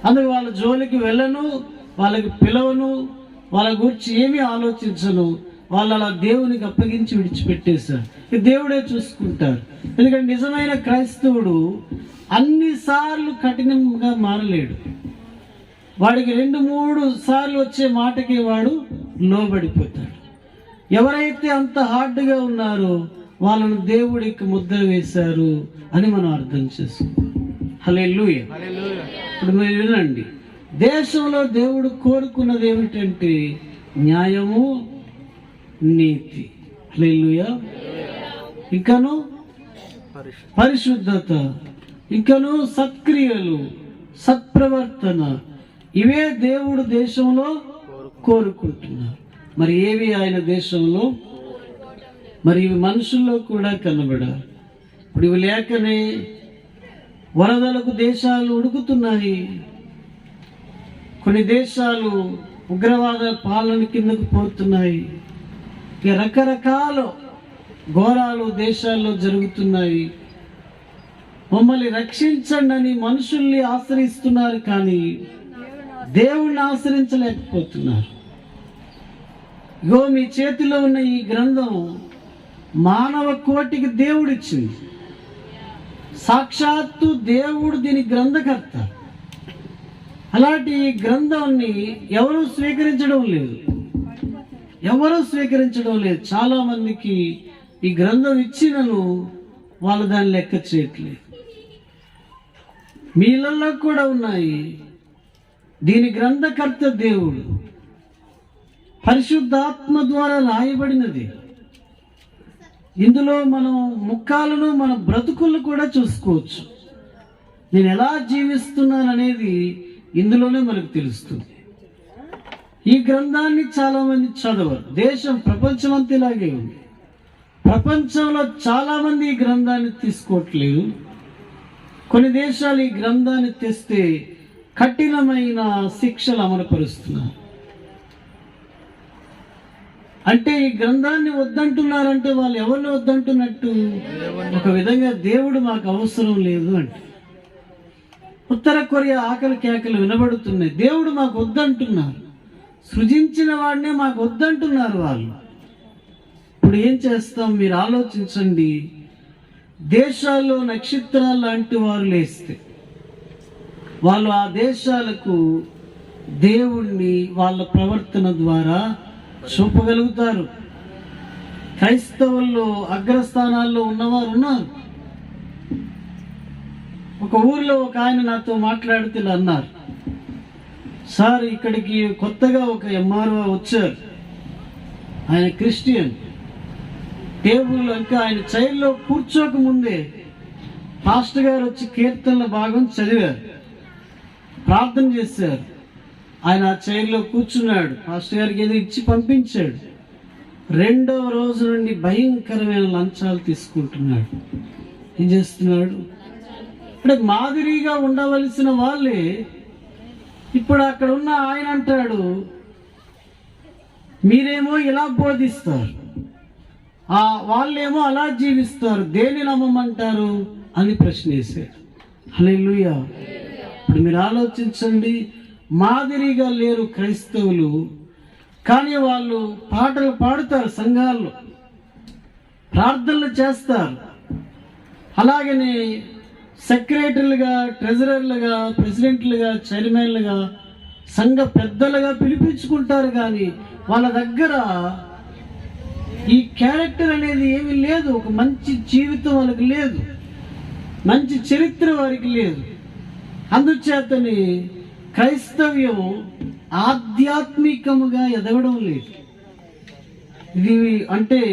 Speaker 1: అందుకు వాళ్ళ జోలికి వెళ్ళను, వాళ్ళకి పిలవను, వాళ్ళ గురించి ఏమీ ఆలోచించను. వాళ్ళు అలా దేవునికి అప్పగించి విడిచిపెట్టేశారు. దేవుడే చూసుకుంటారు. ఎందుకంటే నిజమైన క్రైస్తవుడు అన్నిసార్లు కఠినంగా మారలేడు. వాడికి 2-3 సార్లు వచ్చే మాటకి వాడు లోబడిపోతాడు. ఎవరైతే అంత హార్డ్గా ఉన్నారో వాళ్ళను దేవుడికి ముద్ర వేశారు అని మనం అర్థం చేసుకోవాలి. హల్లెలూయా. ఇప్పుడు మీరు వినండి, దేశంలో దేవుడు కోరుకున్నది ఏమిటంటే న్యాయము, నీతి. హల్లెలూయా. ఇంకను పరిశుద్ధత, ఇంకను సత్క్రియలు, సత్ప్రవర్తన, ఇవే దేవుడు దేశంలో కోరుకుంటున్నారు. మరి ఏవి ఆయన దేశంలో? మరి ఇవి మనుషుల్లో కూడా కనబడాలి. ఇప్పుడు ఇవి లేకనే వరదలకు దేశాలు ఉడుకుతున్నాయి. కొన్ని దేశాలు ఉగ్రవాద పాలన కిందకు పోతున్నాయి. ఇక రకరకాల ఘోరాలు దేశాల్లో జరుగుతున్నాయి. మమ్మల్ని రక్షించండి అని మనుషుల్ని ఆశ్రయిస్తున్నారు కానీ దేవుణ్ణి ఆశ్రయించలేకపోతున్నారు. ఇగో మీ చేతిలో ఉన్న ఈ గ్రంథం మానవ కోటికి దేవుడిచ్చింది. సాక్షాత్తు దేవుడు దీని గ్రంథకర్త. అలాంటి ఈ గ్రంథాన్ని ఎవరు స్వీకరించడం లేదు. చాలా మందికి ఈ గ్రంథం ఇచ్చినను వాళ్ళు దాన్ని లెక్క చేయట్లేదు. మీలలో కూడా ఉన్నాయి. దీని గ్రంథకర్త దేవుడు, పరిశుద్ధాత్మ ద్వారా రాయబడినది. ఇందులో మనం ముఖాలను మన బ్రతుకులను కూడా చూసుకోవచ్చు. నేను ఎలా జీవిస్తున్నాను అనేది ఇందులోనే మనకు తెలుస్తుంది. ఈ గ్రంథాన్ని చాలా మంది చదవరు. దేశం ప్రపంచం అంతా ఇలాగే ఉంది. ప్రపంచంలో చాలా మంది ఈ గ్రంథాన్ని తీసుకోవట్లేదు. కొన్ని దేశాలు ఈ గ్రంథాన్ని తెస్తే కఠినమైన శిక్షలు అమలుపరుస్తున్నారు. అంటే ఈ గ్రంథాన్ని వద్దంటున్నారంటే వాళ్ళు ఎవరిని వద్దంటున్నట్టు? ఒక విధంగా దేవుడు మాకు అవసరం లేదు అంటే. ఉత్తర కొరియా ఆకలి కేకలు వినబడుతున్నాయి, దేవుడు మాకు వద్దంటున్నారు. సృజించిన వాడినే మాకు వద్దంటున్నారు వాళ్ళు. ఇప్పుడు ఏం చేస్తాం మీరు ఆలోచించండి. దేశాల్లో నక్షత్రాలు లాంటి వారు లేస్తే వాళ్ళు ఆ దేశాలకు దేవుణ్ణి వాళ్ళ ప్రవర్తన ద్వారా చూపగలుగుతారు. క్రైస్తవుల్లో అగ్రస్థానాల్లో ఉన్నవారు ఉన్నారు. ఒక ఊరిలో ఒక ఆయన నాతో మాట్లాడుతూ ఇలా అన్నారు, సార్ ఇక్కడికి కొత్తగా ఒక ఎంఆర్ఓ వచ్చారు, ఆయన క్రిస్టియన్. టేబుల్ ఇంకా ఆయన చైర్లో కూర్చోక ముందే పాస్టర్ గారు వచ్చి కీర్తనల భాగం చదివారు, ప్రార్థన చేశారు. ఆయన ఆ చైర్లో కూర్చున్నాడు, పాస్టర్ గారికి ఏదో ఇచ్చి పంపించాడు. రెండవ రోజు నుండి భయంకరమైన లంచాలు తీసుకుంటున్నాడు. ఏం చేస్తున్నాడు అంటే మాదిరిగా ఉండవలసిన వాళ్ళే ఇప్పుడు అక్కడ ఉన్న ఆయన అంటాడు, మీరేమో ఇలా బోధిస్తారు, వాళ్ళేమో అలా జీవిస్తారు, దేని నమ్మమంటారు అని ప్రశ్న వేశాడు. హల్లెలూయా. ఇప్పుడు మీరు ఆలోచించండి, మాదిరిగా లేరు క్రైస్తవులు, కానీ వాళ్ళు పాటలు పాడుతారు, సంఘాల్లో ప్రార్థనలు చేస్తారు. అలాగనే సెక్రటరీలుగా, ట్రెజరర్లుగా, ప్రెసిడెంట్లుగా, చైర్మన్లుగా, సంఘ పెద్దలుగా పిలిపించుకుంటారు. కానీ వాళ్ళ దగ్గర ఈ క్యారెక్టర్ అనేది ఏమీ లేదు. ఒక మంచి జీవితం వాళ్ళకి లేదు, మంచి చరిత్ర వారికి లేదు. అందుచేతని క్రైస్తవ్యం ఆధ్యాత్మికముగా ఎదగడం లేదు. ఇది అంటే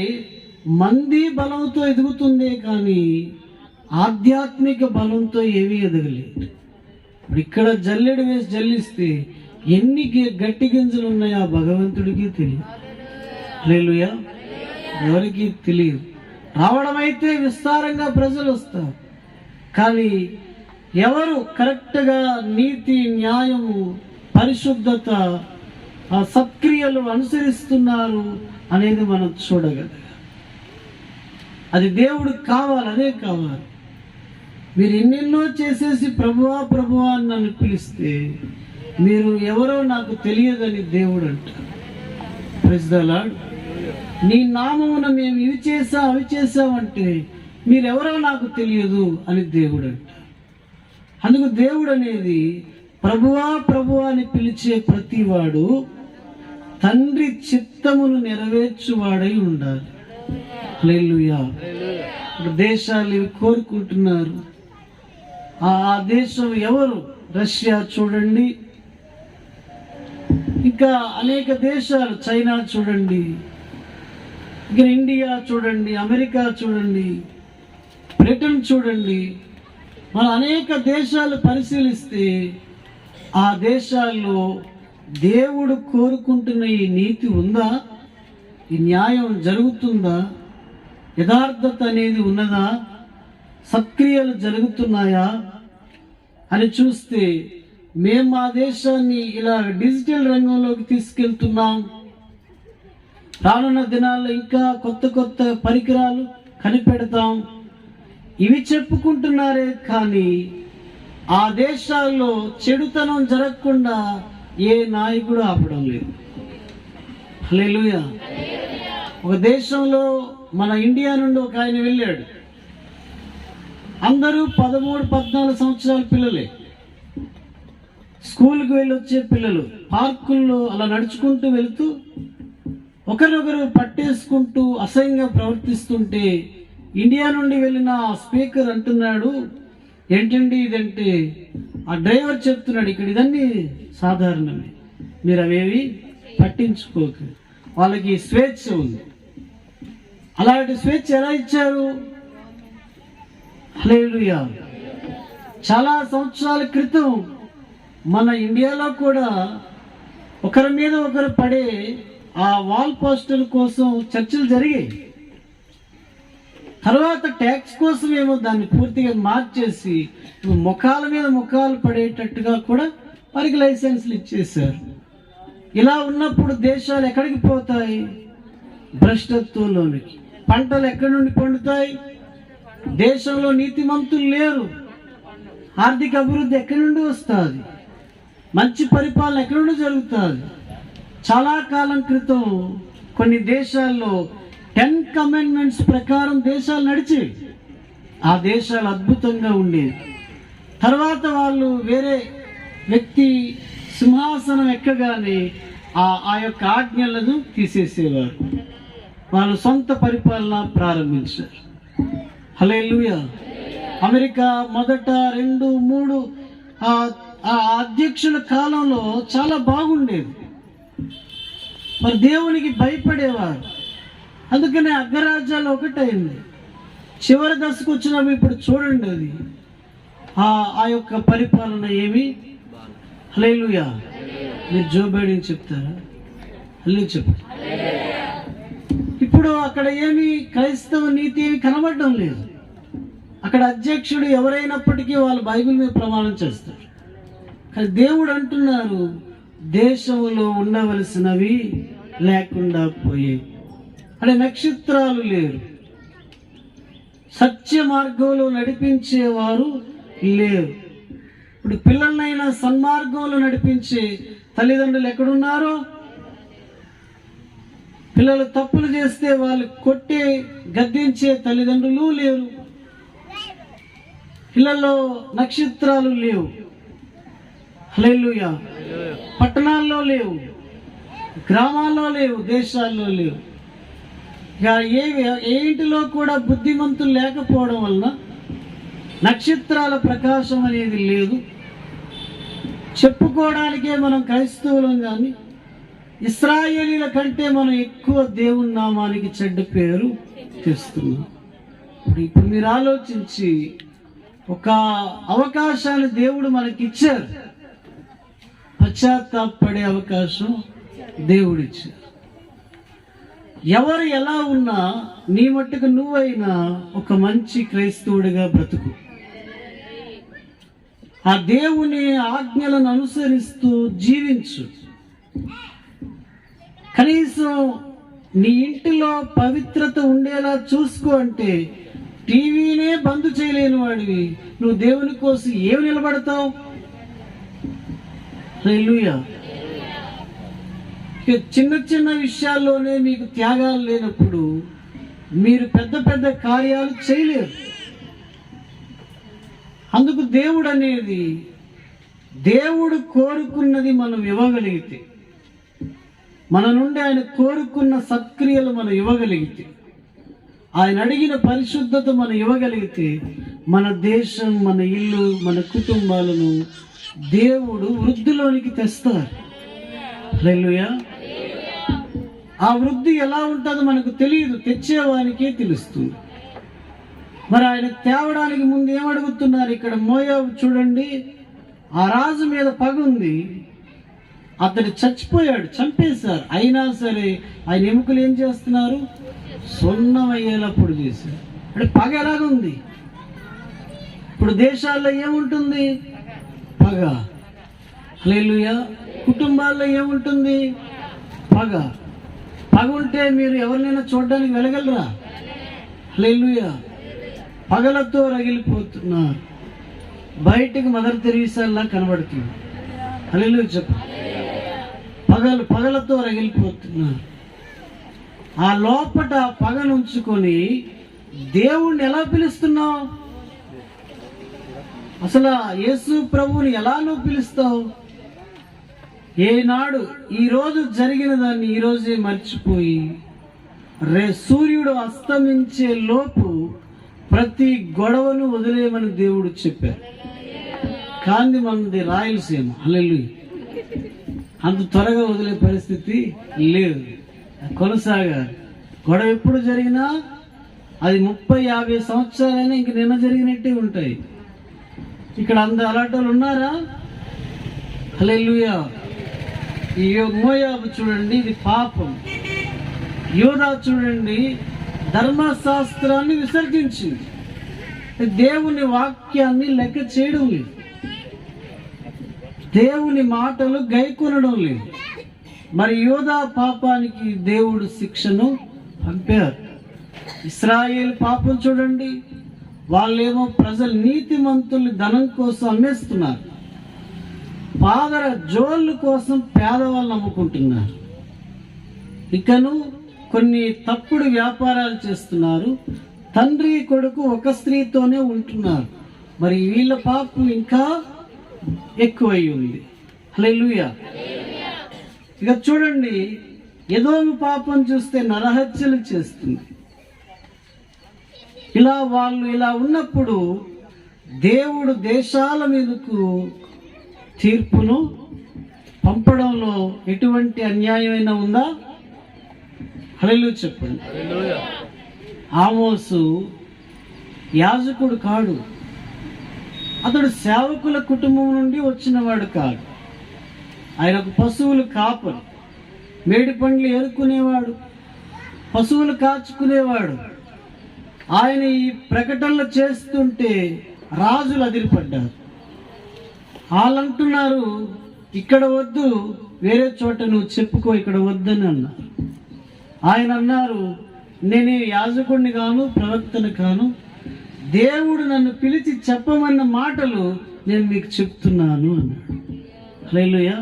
Speaker 1: మంది బలంతో ఎదుగుతుందే కానీ ఆధ్యాత్మిక బలంతో ఏమీ ఎదగలేదు. ఇప్పుడు ఇక్కడ జల్లెడు వేసి జల్లిస్తే ఎన్ని గట్టి గింజలు ఉన్నాయో ఆ భగవంతుడికి తెలియదు. హల్లెలూయా. ఎవరికి తెలియదు. రావడం అయితే విస్తారంగా ప్రజలు వస్తారు, కానీ ఎవరు కరెక్ట్గా నీతి, న్యాయము, పరిశుద్ధత, సత్క్రియలు అనుసరిస్తున్నారు అనేది మనం చూడగలగాలి. అది దేవుడికి కావాలి, అదే కావాలి. మీరు ఎన్నెన్నో చేసేసి ప్రభువా ప్రభువా అని నన్ను పిలిస్తే మీరు ఎవరో నాకు తెలియదని దేవుడు అంటారు. Praise the Lord. నీ నామమున మేము ఇవి చేసాం అవి చేసామంటే మీరెవరో నాకు తెలియదు అని దేవుడు అంటారు. అందుకు దేవుడు అనేది ప్రభువా ప్రభువా అని పిలిచే ప్రతివాడు తండ్రి చిత్తమును నెరవేర్చువాడై ఉండాలి. హల్లెలూయా. దేశాలు ఇవి కోరుకుంటున్నారు. ఆ దేశం ఎవరు? రష్యా చూడండి, ఇంకా అనేక దేశాలు, చైనా చూడండి, ఇంకా ఇండియా చూడండి, అమెరికా చూడండి, బ్రిటన్ చూడండి. మన అనేక దేశాలు పరిశీలిస్తే ఆ దేశాల్లో దేవుడు కోరుకుంటున్న ఈ నీతి ఉందా? ఈ న్యాయం జరుగుతుందా? యథార్థత అనేది ఉన్నదా? సత్క్రియలు జరుగుతున్నాయా అని చూస్తే మేము మా దేశాన్ని ఇలా డిజిటల్ రంగంలోకి తీసుకెళ్తున్నాం. రానున్న దినాల్లో ఇంకా కొత్త కొత్త పరికరాలు కనిపెడతాం, ఇవి చెప్పుకుంటున్నారే కానీ ఆ దేశాల్లో చెడుతనం జరగకుండా ఏ నాయకుడు ఆపడం లేదు. హల్లెలూయా. ఒక దేశంలో మన ఇండియా నుండి ఒక ఆయన వెళ్ళాడు. అందరూ 13-14 సంవత్సరాల పిల్లలే, స్కూల్కి వెళ్ళి వచ్చే పిల్లలు. పార్కుల్లో అలా నడుచుకుంటూ వెళుతూ ఒకరినొకరు పట్టేసుకుంటూ అసహ్యంగా ప్రవర్తిస్తుంటే ఇండియా నుండి వెళ్ళిన స్పీకర్ అంటున్నాడు, ఏంటండి ఇదంటే ఆ డ్రైవర్ చెప్తున్నాడు, ఇక్కడ ఇదన్నీ సాధారణమే, మీరు అవేవి పట్టించుకోక, వాళ్ళకి స్వేచ్ఛ ఉంది. అలాంటి స్వేచ్ఛ ఎలా ఇచ్చారు? హల్లెలూయా. చాలా సంవత్సరాల క్రితం మన ఇండియాలో కూడా ఒకరి మీద ఒకరు పడే ఆ వాల్ పోస్టర్ కోసం చర్చలు జరిగాయి. తర్వాత ట్యాక్స్ కోసం ఏమో దాన్ని పూర్తిగా మార్చేసి ముఖాల మీద ముఖాలు పడేటట్టుగా కూడా వారికి లైసెన్స్లు ఇచ్చేశారు. ఇలా ఉన్నప్పుడు దేశాలు ఎక్కడికి పోతాయి? భ్రష్టత్వంలోనికి. పంటలు ఎక్కడి నుండి పండుతాయి? దేశంలో నీతిమంతులు లేరు. ఆర్థిక అభివృద్ధి ఎక్కడి నుండి వస్తుంది? మంచి పరిపాలన ఎక్కడి నుండి జరుగుతుంది? చాలా కాలం క్రితం కొన్ని దేశాల్లో 10 కమాండ్మెంట్స్ ప్రకారం దేశాలు నడిచేవి. ఆ దేశాలు అద్భుతంగా ఉండేవి. తర్వాత వాళ్ళు వేరే వ్యక్తి సింహాసనం ఎక్కగానే ఆ యొక్క ఆజ్ఞలను తీసేసేవారు. వాళ్ళు సొంత పరిపాలన ప్రారంభించారు. హల్లెలూయా. అమెరికా మొదట 2, 3 ఆ అధ్యక్షుల కాలంలో చాలా బాగుండేది. మరి దేవునికి భయపడేవారు. అందుకనే అగ్రరాజ్యాలు ఒకటైంది. చివరి దశకు వచ్చినప్పుడు ఇప్పుడు చూడండి, అది ఆ యొక్క పరిపాలన ఏమి. హల్లెలూయా. మీరు జో బైడెన్ చెప్తారా? హల్లెలూయా చెప్తారు. ఇప్పుడు అక్కడ ఏమి క్రైస్తవ నీతి ఏమి కనబడడం లేదు. అక్కడ అధ్యక్షుడు ఎవరైనప్పటికీ వాళ్ళు బైబిల్ మీద ప్రమాణం చేస్తారు. కానీ దేవుడు అంటున్నారు, దేశంలో ఉండవలసినవి లేకుండా పోయే. అంటే నక్షత్రాలు లేరు, సత్య మార్గంలో నడిపించేవారు లేరు. ఇప్పుడు పిల్లలనైనా సన్మార్గంలో నడిపించే తల్లిదండ్రులు ఎక్కడున్నారో, పిల్లలు తప్పులు చేస్తే వాళ్ళు కొట్టే గద్దించే తల్లిదండ్రులు లేరు. పిల్లల్లో నక్షత్రాలు లేవు. హల్లెలూయా. పట్టణాల్లో లేవు, గ్రామాల్లో లేవు, దేశాల్లో లేవు. ఏ ఇంటిలో కూడా బుద్ధిమంతులు లేకపోవడం వలన నక్షత్రాల ప్రకాశం అనేది లేదు. చెప్పుకోవడానికే మనం క్రైస్తవులం, కానీ ఇశ్రాయేలీల కంటే మనం ఎక్కువ దేవుని నామానికి చెడ్డ పేరు తెస్తున్నాం. ఇప్పుడు మీరు ఆలోచించి, ఒక అవకాశాన్ని దేవుడు మనకిచ్చారు, పశ్చాత్తాపడే అవకాశం దేవుడిచ్చారు. ఎవరు ఎలా ఉన్నా నీ మట్టుకు నువ్వైనా ఒక మంచి క్రైస్తవుడిగా బ్రతుకు. ఆ దేవుని ఆజ్ఞలను అనుసరిస్తూ జీవించు. కనీసం నీ ఇంటిలో పవిత్రత ఉండేలా చూసుకో. అంటే టీవీనే బంద్ చేయలేని వాడివి నువ్వు దేవుని కోసం ఏమి నిలబడతావు? హల్లెలూయా. చిన్న చిన్న విషయాల్లోనే మీకు త్యాగాలు లేనప్పుడు మీరు పెద్ద పెద్ద కార్యాలు చేయలేరు. అందుకు దేవుడు అనేది, దేవుడు కోరుకున్నది మనం ఇవ్వగలిగితే, మన నుండి ఆయన కోరుకున్న సత్క్రియలు మనం ఇవ్వగలిగితే, ఆయన అడిగిన పరిశుద్ధత మనం ఇవ్వగలిగితే, మన దేశం, మన ఇల్లు, మన కుటుంబాలను దేవుడు వృద్ధిలోనికి తెస్తారు. హల్లెలూయా. ఆ వృద్ధి ఎలా ఉంటుందో మనకు తెలియదు, తెచ్చేవానికే తెలుస్తుంది. మరి ఆయన తేవడానికి ముందు ఏమడుగుతున్నారు? ఇక్కడ మోయాబు చూడండి, ఆ రాజు మీద పగ ఉంది, అతడు చచ్చిపోయాడు, చంపేశారు. అయినా సరే ఆయన ఎముకలు ఏం చేస్తున్నారు? సున్నమయ్యేటప్పుడు చేశారు. అంటే పగ ఎలాగుంది? ఇప్పుడు దేశాల్లో ఏముంటుంది? పగ. హల్లెలూయా. కుటుంబాల్లో ఏముంటుంది? పగ. పగ ఉంటే మీరు ఎవరినైనా చూడడానికి వెళ్ళగలరా? హల్లెలూయా. పగలతో రగిలిపోతున్నారు. బయటికి మదర్ తెరీసాల్లా కనబడుతుంది. హల్లెలూయా చెప్పు. పగలతో రగిలిపోతున్నారు. ఆ లోపట పగను ఉంచుకొని దేవుణ్ణి ఎలా పిలుస్తున్నావు? అసలు యేసు ప్రభువుని ఎలా నువ్వు పిలుస్తావు? ఏనాడు ఈరోజు జరిగిన దాన్ని ఈరోజే మర్చిపోయి సూర్యుడు అస్తమించే లోపు ప్రతి గొడవను వదిలేయమని దేవుడు చెప్పారు. కానీ మనది రాయలసీమ. హల్లెలూయా. అంత త్వరగా వదిలే పరిస్థితి లేదు, కొనసాగాలి. గొడవ ఎప్పుడు జరిగినా అది 30-50 సంవత్సరాలైనా ఇంక నిన్న జరిగినట్టే ఉంటాయి. ఇక్కడ అందరు అలాంటి వాళ్ళు ఉన్నారా? హల్లెలూయా. ఈ మోయాబు చూడండి, ఇది పాపం. యోధా చూడండి, ధర్మశాస్త్రాన్ని విసర్జించింది, దేవుని వాక్యాన్ని లెక్క చేయడం లేదు, దేవుని మాటలు గైకొనడం లేదు. మరి యోధా పాపానికి దేవుడు శిక్షను పంపారు. ఇశ్రాయేలు పాపం చూడండి, వాళ్ళేమో ప్రజలు నీతిమంతులు ధనం కోసం అమ్మేస్తున్నారు, పాదర జోళ్ళు కోసం పేదవాళ్ళని అమ్ముకుంటున్నారు. ఇకను కొన్ని తప్పుడు వ్యాపారాలు చేస్తున్నారు. తండ్రి కొడుకు ఒక స్త్రీతోనే ఉంటున్నారు. మరి వీళ్ళ పాపం ఇంకా ఎక్కువై ఉంది. హల్లెలూయా. ఇక చూడండి, ఎదోము పాపం చూస్తే నరహత్యలు చేస్తుంది. వాళ్ళు ఇలా ఉన్నప్పుడు దేవుడు దేశాల మీదకు తీర్పును పంపడంలో ఎటువంటి అన్యాయమైన ఉందా? హల్లెలూయా చెప్పండి. ఆమోసు యాజకుడు కాడు, అతడు సేవకుల కుటుంబం నుండి వచ్చినవాడు కాదు. ఆయనకు పశువులు కాపరు, మేడి పండ్లు ఏరుకునేవాడు, పశువులు కాచుకునేవాడు. ఆయన ఈ ప్రకటనలు చేస్తుంటే రాజులు అదిరిపడ్డారు. వాళ్ళంటున్నారు, ఇక్కడ వద్దు, వేరే చోట నువ్వు చెప్పుకో, ఇక్కడ వద్దని అన్నారు. ఆయన అన్నారు, నేను యాజకుడిని కాను, ప్రవక్తను కాను, దేవుడు నన్ను పిలిచి చెప్పమన్న మాటలు నేను మీకు చెప్తున్నాను అన్నాడు. హల్లెలూయా.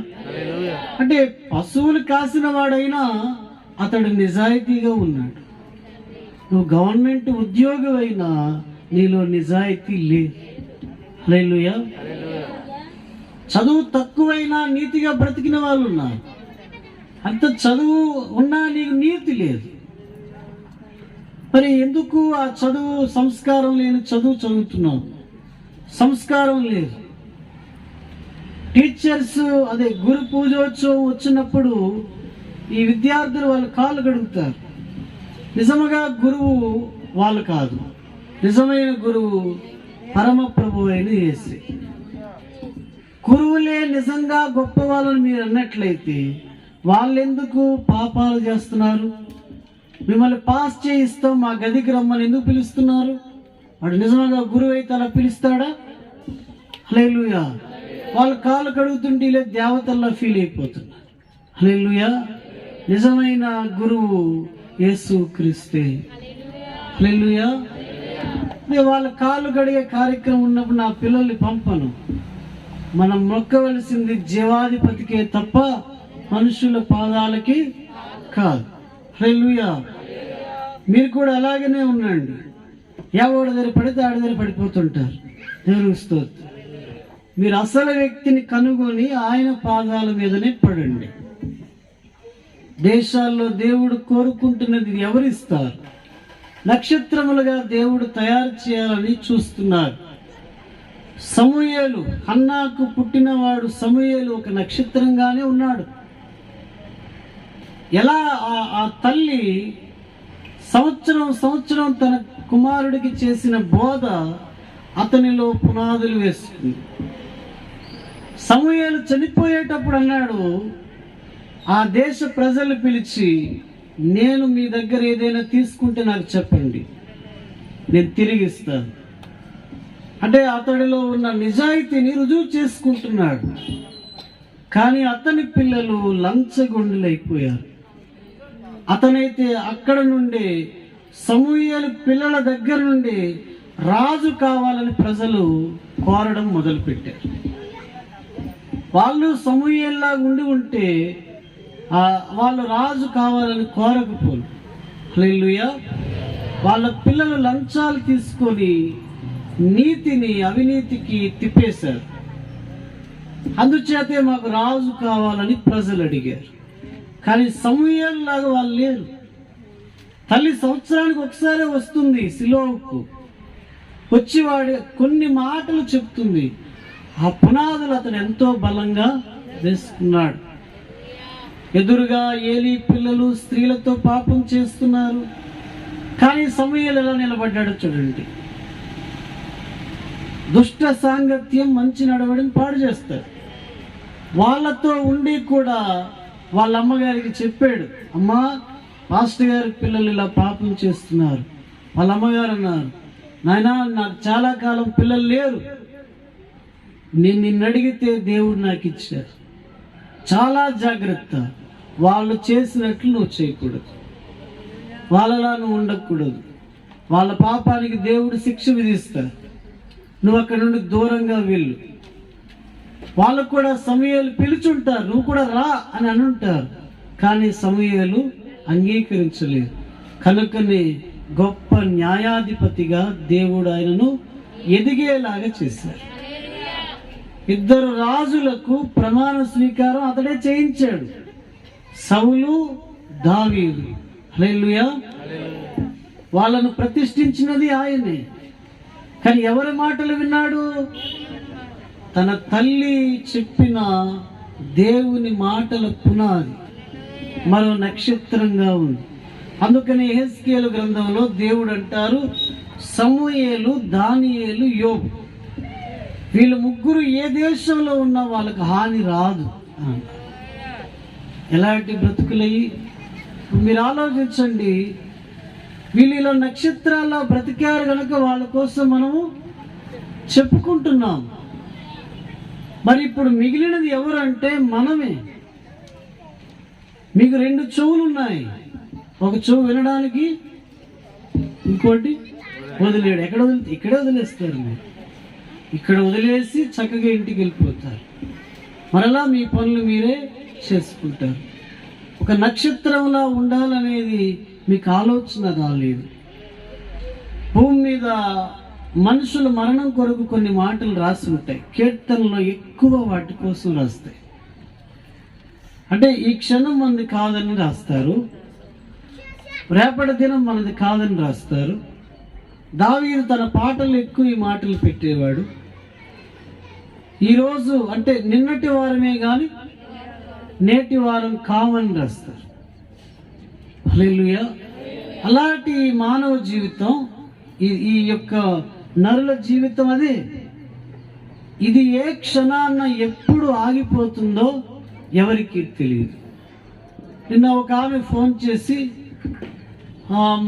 Speaker 1: అంటే పశువులు కాసిన వాడైనా అతడు నిజాయితీగా ఉన్నాడు. నువ్వు గవర్నమెంట్ ఉద్యోగం అయినా నీలో నిజాయితీ లేదు. హల్లెలూయా. చదువు తక్కువైనా నీతిగా బ్రతికిన వాళ్ళు ఉన్నారు. అంత చదువు ఉన్నా నీకు నీతి లేదు. మరి ఎందుకు ఆ చదువు, సంస్కారం లేని చదువు చదువుతున్నావు? సంస్కారం లేదు. టీచర్స్ అదే గురు పూజోత్సవం వచ్చినప్పుడు ఈ విద్యార్థులు వాళ్ళ కాళ్ళు కడుగుతారు. నిజముగా గురువు వాళ్ళు కాదు, నిజమైన గురువు పరమ ప్రభు అయిన యేసు. గురువులే నిజంగా గొప్ప వాళ్ళని మీరు అన్నట్లయితే వాళ్ళెందుకు పాపాలు చేస్తున్నారు? మిమ్మల్ని పాస్ చేయిస్తాం, మా గదికి రమ్మని ఎందుకు పిలుస్తున్నారు? వాడు నిజంగా గురువు అయితే అలా పిలుస్తాడా? హల్లెలూయా. వాళ్ళ కాళ్ళు కడుగుతుంటే ఇలా దేవతల్లా ఫీల్ అయిపోతున్నారు. హల్లెలూయా. నిజమైన గురువు యేసు క్రీస్తే. హల్లెలూయా. వాళ్ళ కాళ్ళు కడిగే కార్యక్రమం ఉన్నప్పుడు నా పిల్లల్ని పంపను. మనం మొక్కవలసింది జీవాధిపతికే తప్ప మనుషుల పాదాలకి కాదు. హల్లెలూయా. మీరు కూడా అలాగనే ఉండండి. ఎవడి దగ్గర పడితే ఆడి దగ్గర పడిపోతుంటారు. దేవునికి స్తోత్రం. మీరు అసలు వ్యక్తిని కనుగొని ఆయన పాదాల మీదనే పడండి. దేశాల్లో దేవుడు కోరుకుంటున్నది ఎవరిస్తారు? నక్షత్రములుగా దేవుడు తయారు చేయాలని చూస్తున్నారు. సమూయేలు, హన్నాకు పుట్టినవాడు సమూయేలు ఒక నక్షత్రంగానే ఉన్నాడు. ఎలా ఆ తల్లి సంవత్సరం తన కుమారుడికి చేసిన బోధ అతనిలో పునాదులు వేస్తుంది. సమూయేలు చనిపోయేటప్పుడు అన్నాడు, ఆ దేశ ప్రజలు పిలిచి, నేను మీ దగ్గర ఏదైనా తీసుకుంటే నాకు చెప్పండి, నేను తిరిగిస్తాను. అంటే అతడిలో ఉన్న నిజాయితీని రుజువు చేసుకుంటున్నాడు. కానీ అతని పిల్లలు లంచగొండులైపోయారు. అతనైతే అక్కడ నుండి సమూయేలు పిల్లల దగ్గర నుండి రాజు కావాలని ప్రజలు కోరడం మొదలుపెట్టారు. వాళ్ళు సమూయేల్లా ఉంటే వాళ్ళు రాజు కావాలని కోరకపోరు. హల్లెలూయా. వాళ్ళ పిల్లలు లంచాలు తీసుకొని నీతిని అవినీతికి తిప్పేశారు. అందుచేతే మాకు రాజు కావాలని ప్రజలు అడిగారు. కానీ సమూయేలు లాగా వాళ్ళు లేరు. తల్లి సంవత్సరానికి ఒకసారి వస్తుంది సిలోకు, వచ్చి వాడి కొన్ని మాటలు చెప్తుంది. ఆ పునాదులు అతను ఎంతో బలంగా వేసుకున్నాడు. ఎదురుగా ఏలీ పిల్లలు స్త్రీలతో పాపం చేస్తున్నారు. కానీ సమూయేలు ఎలా నిలబడ్డాడో చూడండి. దుష్ట సాంగత్యం మంచి నడవడిని పాడు చేస్తారు. వాళ్ళతో ఉండి కూడా వాళ్ళ అమ్మగారికి చెప్పాడు, అమ్మా పాస్టర్ గారి పిల్లలు ఇలా పాపం చేస్తున్నారు. వాళ్ళ అమ్మగారు అన్నారు, నాయనా నాకు చాలా కాలం పిల్లలు లేరు, నేను నిన్ను అడిగితే దేవుడు నాకు ఇచ్చారు. చాలా జాగ్రత్త, వాళ్ళు చేసినట్లు నువ్వు చేయకూడదు. వాళ్ళలా నువ్వు ఉండకూడదు. వాళ్ళ పాపానికి దేవుడు శిక్ష విధిస్తాడు. నువ్వు అక్కడి నుండి దూరంగా వెళ్ళు. వాళ్ళకు కూడా సమూయేలు పిలుచుంటారు, నువ్వు కూడా రా అని అనుంటారు. కానీ సమూయేలు అంగీకరించలేదు. కనుకనే గొప్ప న్యాయాధిపతిగా దేవుడు ఆయనను ఎదిగేలాగా చేశారు. 2 రాజులకు ప్రమాణ స్వీకారం అతడే చేయించాడు, సౌలు, దావీదు. హల్లెలూయా. వాళ్ళను ప్రతిష్ఠించినది ఆయనే. కానీ ఎవరి మాటలు విన్నాడు? తన తల్లి చెప్పిన దేవుని మాటల పునాది మరో నక్షత్రంగా ఉంది. అందుకని యెహెజ్కేలు గ్రంథంలో దేవుడు అంటారు, సమూయేలు, దానియేలు, యోబు వీళ్ళు ముగ్గురు ఏ దేశంలో ఉన్నా వాళ్ళకి హాని రాదు. ఎలాంటి బ్రతుకులయ్యి మీరు ఆలోచించండి. వీళ్ళు ఇలా నక్షత్రాల్లో బ్రతికారు కనుక వాళ్ళ కోసం మనము చెప్పుకుంటున్నాం. మరి ఇప్పుడు మిగిలినది ఎవరంటే మనమే. మీకు 2 చెవులు ఉన్నాయి, ఒక చెవు వినడానికి, ఇంకోటి వదిలేడు. ఇక్కడే వదిలేస్తారు. మీరు ఇక్కడ వదిలేసి చక్కగా ఇంటికి వెళ్ళిపోతారు. మరలా మీ పనులు మీరే చేసుకుంటారు. ఒక నక్షత్రంలా ఉండాలనేది మీకు ఆలోచన రాలేదు. భూమి మీద మనుషుల మరణం కొరకు కొన్ని మాటలు రాసి ఉంటాయి. కీర్తనలో ఎక్కువ వాటి కోసం రాస్తాయి. అంటే ఈ క్షణం మనది కాదని రాస్తారు, రేపటి దినం మనది కాదని రాస్తారు. దావీదు తన పాటలు ఎక్కువ ఈ మాటలు పెట్టేవాడు. ఈరోజు అంటే నిన్నటి వారమే కానీ నేటి వారం కామని రాస్తారు. హల్లెలూయా. అలాంటి మానవ జీవితం, ఈ యొక్క నరుల జీవితం అదే. ఇది ఏ క్షణాన్న ఎప్పుడు ఆగిపోతుందో ఎవరికి తెలియదు. నిన్న ఒక ఆమె ఫోన్ చేసి,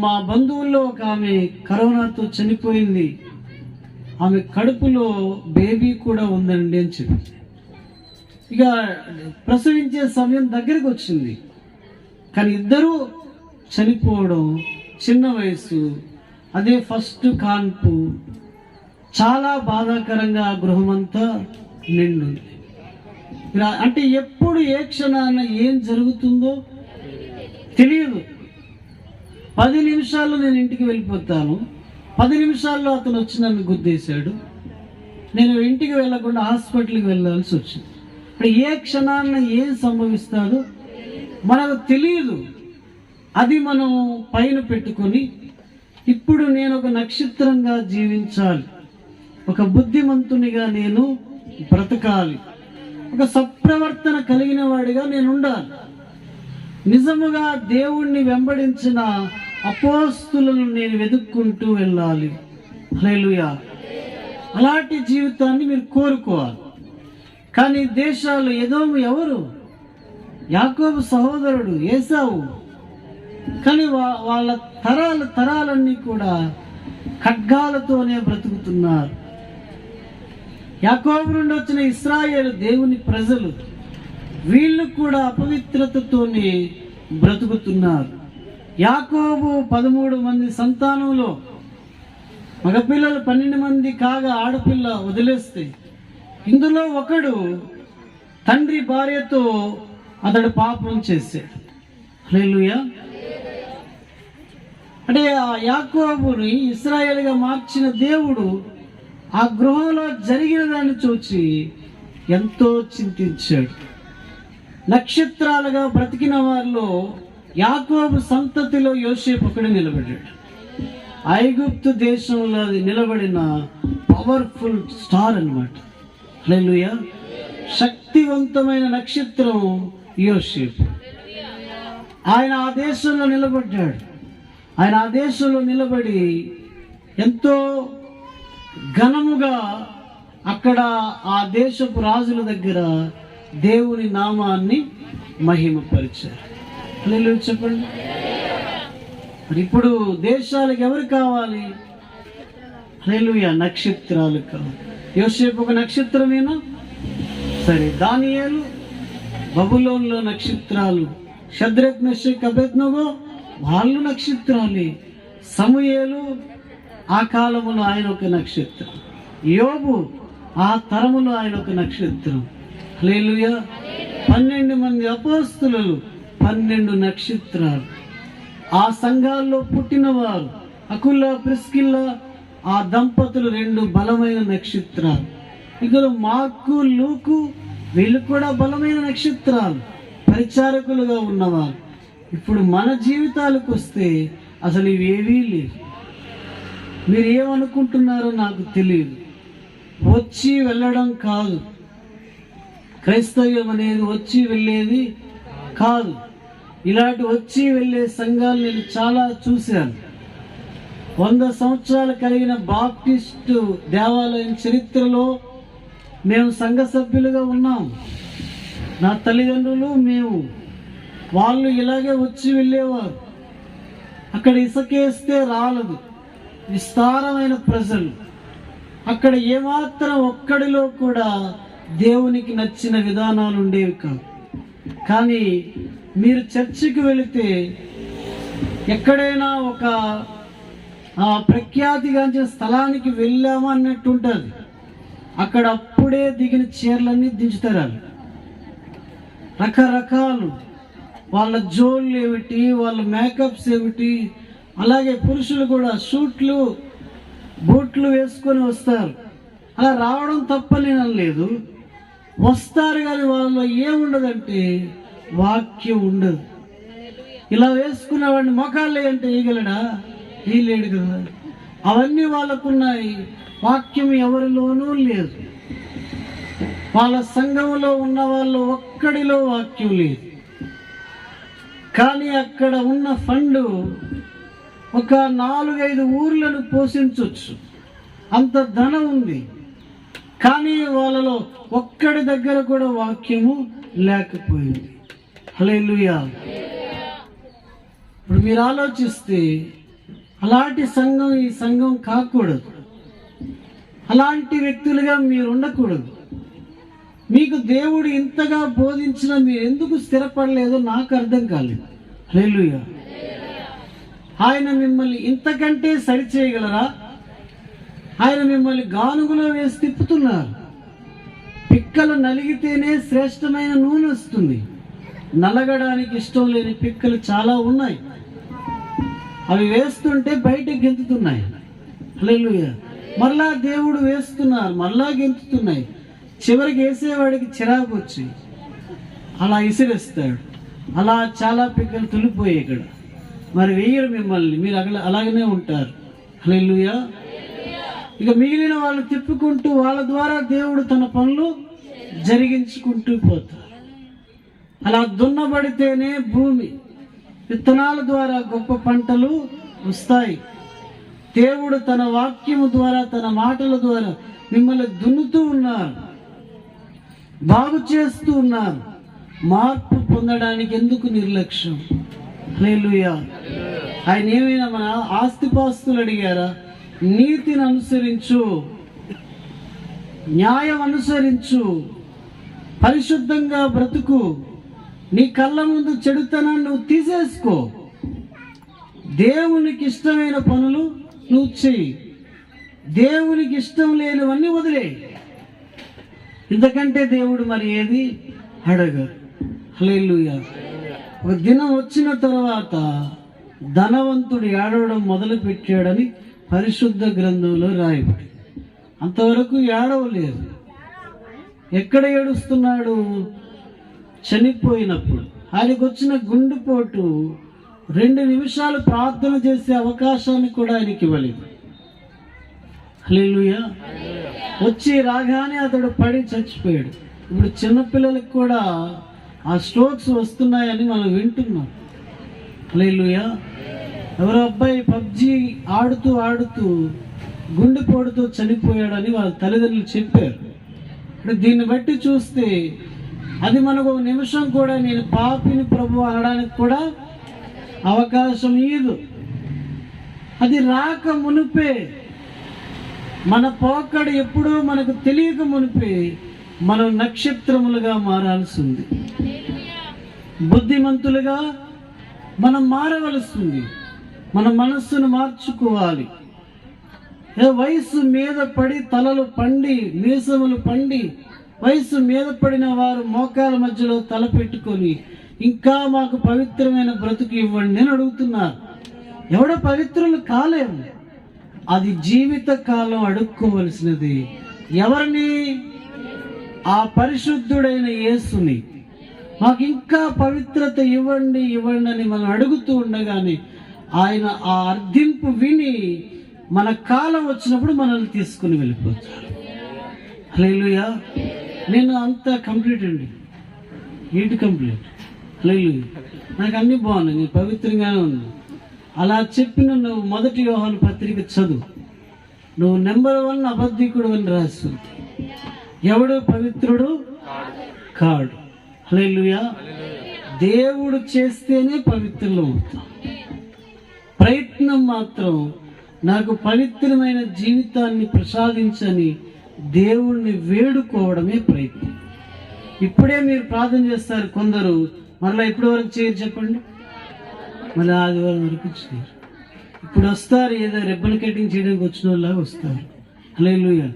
Speaker 1: మా బంధువుల్లో ఒక ఆమె కరోనాతో చనిపోయింది, ఆమె కడుపులో బేబీ కూడా ఉందండి అని చెప్పి. ఇక ప్రసవించే సమయం దగ్గరికి వచ్చింది. కానీ ఇద్దరూ చనిపోవడం, చిన్న వయసు, అదే ఫస్ట్ కాన్పు, చాలా బాధాకరంగా ఆ గృహమంతా నిండుంది. అంటే ఎప్పుడు ఏ క్షణాన ఏం జరుగుతుందో తెలియదు. 10 నిమిషాల్లో నేను ఇంటికి వెళ్ళిపోతాను, 10 నిమిషాల్లో అతను వచ్చి నన్ను గుద్దేశాడు, నేను ఇంటికి వెళ్ళకుండా హాస్పిటల్కి వెళ్ళాల్సి వచ్చింది. అంటే ఏ క్షణాన ఏం సంభవిస్తాదో మనకు తెలియదు. అది మనం పైన పెట్టుకొని ఇప్పుడు నేను ఒక నక్షత్రంగా జీవించాలి, ఒక బుద్ధిమంతునిగా నేను బ్రతకాలి, ఒక సత్ప్రవర్తన కలిగిన వాడిగా నేను ఉండాలి. నిజముగా దేవుణ్ణి వెంబడించిన అపోస్తులను నేను వెతుక్కుంటూ వెళ్ళాలి. హల్లెలూయా. అలాంటి జీవితాన్ని మీరు కోరుకోవాలి. కానీ దేశాలు ఎదోము ఎవరు? యాకోబు సహోదరుడు ఏసావు. కానీ వాళ్ళ తరాలన్నీ కూడా ఖడ్గాలతోనే బ్రతుకుతున్నారు. యాకోబు నుండి వచ్చిన ఇశ్రాయేలు దేవుని ప్రజలు, వీళ్ళు కూడా అపవిత్రతతోనే బ్రతుకుతున్నారు. యాకోబు 13 మంది సంతానంలో మగపిల్లలు 12 మంది కాగా ఆడపిల్ల వదిలేస్తే, ఇందులో ఒకడు తండ్రి భార్యతో అతడు పాపం చేశాడు. హల్లెలూయా. అంటే ఆ యాకోబుని ఇశ్రాయేలుగా మార్చిన దేవుడు ఆ గృహంలో జరిగిన దాన్ని చూచి ఎంతో చింతించాడు. నక్షత్రాలుగా బ్రతికిన వారిలో యాకోబు సంతతిలో యోసేపు ఒకడు నిలబడ్డాడు. ఐగుప్తు దేశంలో నిలబడిన పవర్ఫుల్ స్టార్ అన్నమాట. హల్లెలూయా. శక్తివంతమైన నక్షత్రం యోసేపు. ఆయన ఆ దేశంలో నిలబడ్డాడు. ఆయన ఆ దేశంలో నిలబడి ఎంతో ఘనముగా అక్కడ ఆ దేశపు రాజుల దగ్గర దేవుని నామాన్ని మహిమపరిచారు. హల్లెలూయా చెప్పండి. మరి ఇప్పుడు దేశాలకు ఎవరు కావాలి? హల్లెలూయా, నక్షత్రాలు కావాలి. యోసేపు ఒక నక్షత్రమేనా? సరే, దానియేలు బబులోనులో నక్షత్రాలు, షద్రక్, మెషక్, అబేద్నెగో వాళ్ళు నక్షత్రాలే. సమూయేలు ఆ కాలములో ఆయన ఒక నక్షత్రం, యోబు ఆ తరములో ఆయన ఒక నక్షత్రం. హల్లెలూయా. 12 మంది అపోస్తలులు 12 నక్షత్రాలు. ఆ సంఘాల్లో పుట్టినవారు అకుల ప్రిస్కిల్ల ఆ దంపతులు 2 బలమైన నక్షత్రాలు. ఇక్కడ మార్కు లూకు వీళ్ళు కూడా బలమైన నక్షత్రాలు, పరిచారకులుగా ఉన్నవారు. ఇప్పుడు మన జీవితాలకు వస్తే అసలు ఇవేవీ లేవు. మీరు ఏమనుకుంటున్నారో నాకు తెలియదు. వచ్చి వెళ్ళడం కాదు, క్రైస్తవ్యం అనేది వచ్చి వెళ్ళేది కాదు. ఇలాంటి వచ్చి వెళ్ళే సంఘాలు నేను చాలా చూశాను. 100 సంవత్సరాలు కలిగిన బాప్టిస్టు దేవాలయం చరిత్రలో మేము సంఘ సభ్యులుగా ఉన్నాం. నా తల్లిదండ్రులు మేము, వాళ్ళు ఇలాగే వచ్చి వెళ్ళేవారు. అక్కడ ఇసుకేస్తే రాలదు, విస్తారమైన ప్రజలు. అక్కడ ఏమాత్రం ఒక్కడిలో కూడా దేవునికి నచ్చిన విధానాలు ఉండేవి కాదు. కానీ మీరు చర్చికి వెళితే ఎక్కడైనా ఒక ప్రఖ్యాతిగాంచిన స్థలానికి వెళ్ళామా అన్నట్టు ఉంటుంది. అక్కడ అప్పుడే దిగిన చీరలన్నీ దించుతారు. రకరకాలు వాళ్ళ జోళ్ళు ఏమిటి, వాళ్ళ మేకప్స్ ఏమిటి. అలాగే పురుషులు కూడా షూట్లు బూట్లు వేసుకొని వస్తారు. అలా రావడం తప్పని లేదు, వస్తారు. కానీ వాళ్ళలో ఏముండదంటే వాక్యం ఉండదు. ఇలా వేసుకున్న వాడిని మొఖాలే అంటే వేయగలడా? వేయలేడు కదా. అవన్నీ వాళ్ళకున్నాయి, వాక్యం ఎవరిలోనూ లేదు. వాళ్ళ సంఘంలో ఉన్న వాళ్ళు ఒక్కడిలో వాక్యం లేదు. కానీ అక్కడ ఉన్న ఫండు ఒక 4-5 ఊర్లను పోషించవచ్చు, అంత ధనం ఉంది. కానీ వాళ్ళలో ఒక్కడి దగ్గర కూడా వాక్యము లేకపోయింది. హల్లెలూయా. ఇప్పుడు మీరు ఆలోచిస్తే అలాంటి సంఘం ఈ సంఘం కాకూడదు. అలాంటి వ్యక్తులుగా మీరు ఉండకూడదు. మీకు దేవుడు ఇంతగా బోధించినా మీరు ఎందుకు స్థిరపడలేదో నాకు అర్థం కాలేదు. హల్లెలూయా. ఆయన మిమ్మల్ని ఇంతకంటే సరిచేయగలరా? ఆయన మిమ్మల్ని గానుగులో వేసి తిప్పుతున్నారు. పిక్కలు నలిగితేనే శ్రేష్టమైన నూనె వస్తుంది. నలగడానికి ఇష్టం లేని పిక్కలు చాలా ఉన్నాయి. అవి వేస్తుంటే బయటకు గెంతుతున్నాయి. హల్లెలూయా. మరలా దేవుడు వేస్తున్నారు, మరలా గెంతుతున్నాయి. చివరికి వేసేవాడికి చిరాకు వచ్చి అలా ఇసిరేస్తాడు. అలా చాలా పిక్కలు తులిపోయాయి ఇక్కడ. మరి వేయరు మిమ్మల్ని, మీరు అలాగనే ఉంటారు. హల్లెలూయా. ఇక మిగిలిన వాళ్ళు తిప్పుకుంటూ వాళ్ళ ద్వారా దేవుడు తన పనులు జరిగించుకుంటూ పోతారు. అలా దున్నబడితేనే భూమి విత్తనాల ద్వారా గొప్ప పంటలు వస్తాయి. దేవుడు తన వాక్యము ద్వారా, తన మాటల ద్వారా మిమ్మల్ని దున్నుతూ ఉన్నారు, బాగు చేస్తూ ఉన్నారు. మార్పు పొందడానికి ఎందుకు నిర్లక్ష్యం? హల్లెలూయా. ఆయన ఏమైనా మన ఆస్తిపాస్తులు అడిగారా? నీతిని అనుసరించు, న్యాయం అనుసరించు, పరిశుద్ధంగా బ్రతుకు, నీ కళ్ళ ముందు చెడుతనాన్ని నువ్వు తీసేసుకో, దేవునికి ఇష్టమైన పనులు నువ్వు చెయ్యి, దేవునికి ఇష్టం లేనివన్నీ వదిలే. ఇంతకంటే దేవుడు మరి ఏది అడగరు. హల్లెలూయా. ఒక దినం వచ్చిన తర్వాత ధనవంతుడు ఏడవడం మొదలు పెట్టాడని పరిశుద్ధ గ్రంథంలో రాయబడి, అంతవరకు ఏడవలేదు. ఎక్కడ ఏడుస్తున్నాడు? చనిపోయినప్పుడు. ఆయనకు వచ్చిన గుండెపోటు 2 నిమిషాలు ప్రార్థన చేసే అవకాశాన్ని కూడా ఆయనకి ఇవ్వలేదు. హల్లెలూయా. వచ్చి రాగానే అతడు పడి చచ్చిపోయాడు. ఇప్పుడు చిన్నపిల్లలకు కూడా ఆ స్ట్రోక్స్ వస్తున్నాయని మనం వింటున్నాం. హల్లెలూయా. ఎవరో అబ్బాయి పబ్జి ఆడుతూ గుండెపోటుతో చనిపోయాడని వాళ్ళ తల్లిదండ్రులు చెప్పారు. ఇప్పుడు దీన్ని బట్టి చూస్తే అది మనకు 1 నిమిషం కూడా నేను పాపిని ప్రభు అనడానికి కూడా అవకాశం ఇయ్యదు. అది రాక మునిపే, మన పోకడ ఎప్పుడూ మనకు తెలియక మునిపే మనం నక్షత్రములుగా మారాల్సి ఉంది. బుద్ధిమంతులుగా మనం మారవలసింది. మన మనస్సును మార్చుకోవాలి. వయసు మీద పడి తలలు పండి మీసములు పండి వయసు మీద పడిన వారు మోకాల మధ్యలో తల పెట్టుకొని ఇంకా మాకు పవిత్రమైన బ్రతుకు ఇవ్వండి అని అడుగుతున్నారు. ఎవడో పవిత్రులు కాలేము. అది జీవిత కాలం అడుక్కోవలసినది. ఎవరిని? ఆ పరిశుద్ధుడైన యేసుని. మాకు ఇంకా పవిత్రత ఇవ్వండి ఇవ్వండి అని మనం అడుగుతూ ఉండగానే ఆయన ఆ అర్థింపు విని మన కాలం వచ్చినప్పుడు మనల్ని తీసుకుని వెళ్ళిపోతారు. హల్లెలూయా. నేను అంతా కంప్లీట్ అండి. ఏంటి కంప్లీట్? హల్లెలూయా. నాకు అన్నీ బాగున్నాయి, నేను పవిత్రంగానే ఉన్నాను. అలా చెప్పిన నువ్వు 1 యోహాను పత్రిక చదువు. నువ్వు నెంబర్ 1 అబద్ధికుడు అని రాస్తుంది. ఎవడు పవిత్రుడు కాడు. హల్లెలూయా. దేవుడు చేస్తేనే పవిత్రులు అవుతాం. ప్రయత్నం మాత్రం నాకు పవిత్రమైన జీవితాన్ని ప్రసాదించని దేవుణ్ణి వేడుకోవడమే ప్రయత్నం. ఇప్పుడే మీరు ప్రార్థన చేస్తారు కొందరు, మరలా ఇప్పటి వరకు చేయరు చెప్పండి. మళ్ళీ ఆదివారం వరకు చేయరు. ఇప్పుడు వస్తారు, ఏదో రిబ్బన్ కటింగ్ చేయడానికి వచ్చిన వాళ్ళలాగా వస్తారు. హల్లెలూయా.